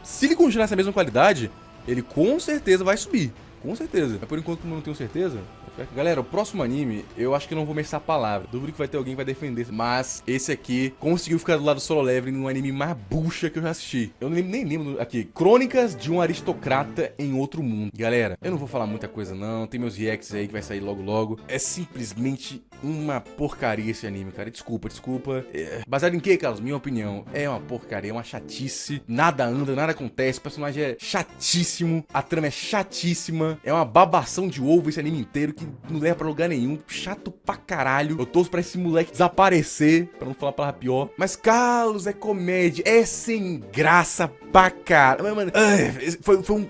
Se ele continuar essa mesma qualidade, ele com certeza vai subir. Com certeza. Mas por enquanto, como eu não tenho certeza... Galera, o próximo anime, eu acho que não vou mexer a palavra. Duvido que vai ter alguém que vai defender. Mas esse aqui conseguiu ficar do lado do Solo Leveling num anime mais bucha que eu já assisti. Eu nem lembro aqui. Crônicas de um Aristocrata em Outro Mundo. Galera, eu não vou falar muita coisa não. Tem meus reacts aí que vai sair logo logo. É simplesmente uma porcaria esse anime, cara. Desculpa. Baseado em quê, Carlos? Minha opinião. É uma porcaria, é uma chatice. Nada anda, nada acontece. O personagem é chatíssimo. A trama é chatíssima. É uma babação de ovo esse anime inteiro que não leva pra lugar nenhum. Chato pra caralho. Eu torço pra esse moleque desaparecer, pra não falar a palavra pior. Mas, Carlos, é comédia. É sem graça pra caralho. Mano,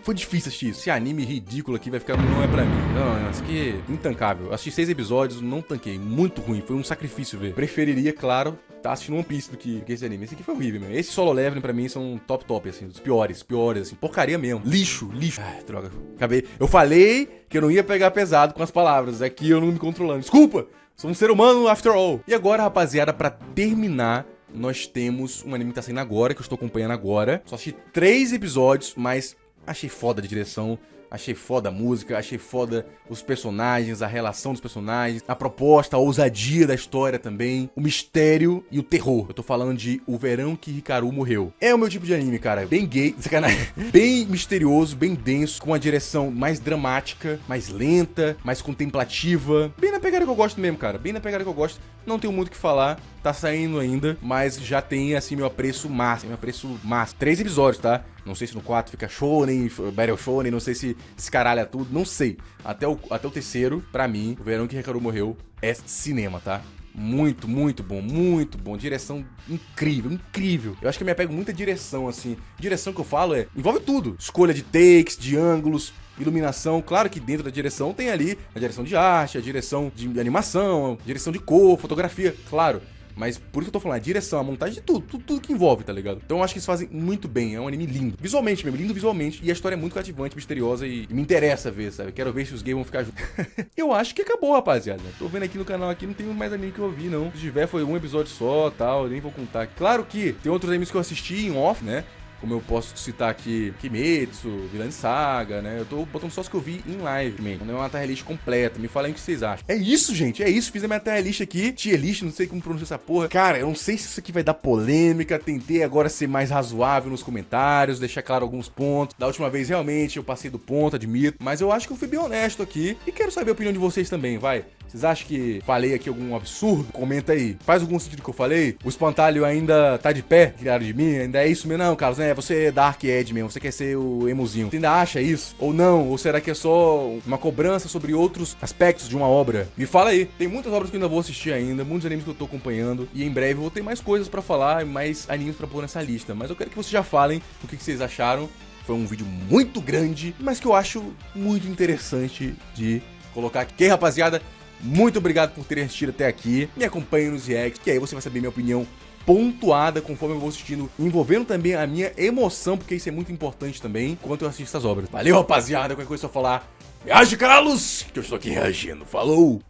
foi difícil assistir isso. Esse anime ridículo aqui vai ficar... Não é pra mim. Não, isso aqui é intancável. Eu assisti 6 episódios, não tanquei. Muito ruim. Foi um sacrifício ver. Preferiria, claro, tá assistindo One Piece do que esse anime. Esse aqui foi horrível, meu. Esse Solo Leveling pra mim são top, assim. Os piores, assim. Porcaria mesmo. Lixo. Ai, droga. Acabei. Eu falei que eu não ia pegar pesado com as palavras. Aqui eu não me controlando. Desculpa! Sou um ser humano, after all. E agora, rapaziada, pra terminar, nós temos um anime que tá saindo agora, que eu estou acompanhando agora. Só assisti 3 episódios, mas achei foda de direção. Achei foda a música, achei foda os personagens, a relação dos personagens, a proposta, a ousadia da história também, o mistério e o terror. Eu tô falando de O Verão que Hikaru Morreu. É o meu tipo de anime, cara. Bem gay, sacanagem. Bem misterioso, bem denso, com uma direção mais dramática, mais lenta, mais contemplativa. Bem na pegada que eu gosto mesmo, cara. Bem na pegada que eu gosto. Não tenho muito o que falar. Tá saindo ainda, mas já tem, assim, meu apreço máximo. 3 episódios, tá? Não sei se no 4 fica shonen, battle shonen, não sei se esse caralho é tudo, não sei. Até o terceiro, pra mim, O Verão que Hikaru Morreu é cinema, tá? Muito bom. Direção incrível. Eu acho que eu me apego muito à direção, assim. Direção que eu falo envolve tudo. Escolha de takes, de ângulos, iluminação. Claro que dentro da direção tem ali a direção de arte, a direção de animação, a direção de cor, fotografia, claro. Mas por isso que eu tô falando, a direção, a montagem de tudo que envolve, tá ligado? Então eu acho que eles fazem muito bem, é um anime lindo. Visualmente mesmo, lindo visualmente, e a história é muito cativante, misteriosa e me interessa ver, sabe? Quero ver se os gays vão ficar juntos. Eu acho que acabou, rapaziada. Tô vendo aqui no canal, aqui não tem mais anime que eu vi, não. Se tiver, foi um episódio só, tal, nem vou contar. Claro que tem outros animes que eu assisti em off, né? Como eu posso citar aqui, Kimetsu, Vinland Saga, né? Eu tô botando só os que eu vi em live, man. Não é uma tier list completa. Me falem o que vocês acham. É isso, gente. É isso. Fiz a minha tier list aqui. Tier list, não sei como pronunciar essa porra. Cara, eu não sei se isso aqui vai dar polêmica. Tentei agora ser mais razoável nos comentários, deixar claro alguns pontos. Da última vez, realmente, eu passei do ponto, admito. Mas eu acho que eu fui bem honesto aqui. E quero saber a opinião de vocês também, vai. Vocês acham que falei aqui algum absurdo? Comenta aí. Faz algum sentido que eu falei? O espantalho ainda tá de pé? Criado de mim? Ainda é isso mesmo? Não, Carlos, né? Você é Dark Ed mesmo. Você quer ser o emozinho. Você ainda acha isso? Ou não? Ou será que é só uma cobrança sobre outros aspectos de uma obra? Me fala aí. Tem muitas obras que eu ainda vou assistir ainda. Muitos animes que eu tô acompanhando. E em breve eu vou ter mais coisas pra falar. Mais animes pra pôr nessa lista. Mas eu quero que vocês já falem o que vocês acharam. Foi um vídeo muito grande, mas que eu acho muito interessante de colocar aqui. Ok, rapaziada? Muito obrigado por terem assistido até aqui. Me acompanhe nos reacts, que aí você vai saber minha opinião pontuada conforme eu vou assistindo, envolvendo também a minha emoção, porque isso é muito importante também, enquanto eu assisto essas obras. Valeu, rapaziada. Qualquer coisa só falar, reage, Carlos, que eu estou aqui reagindo. Falou!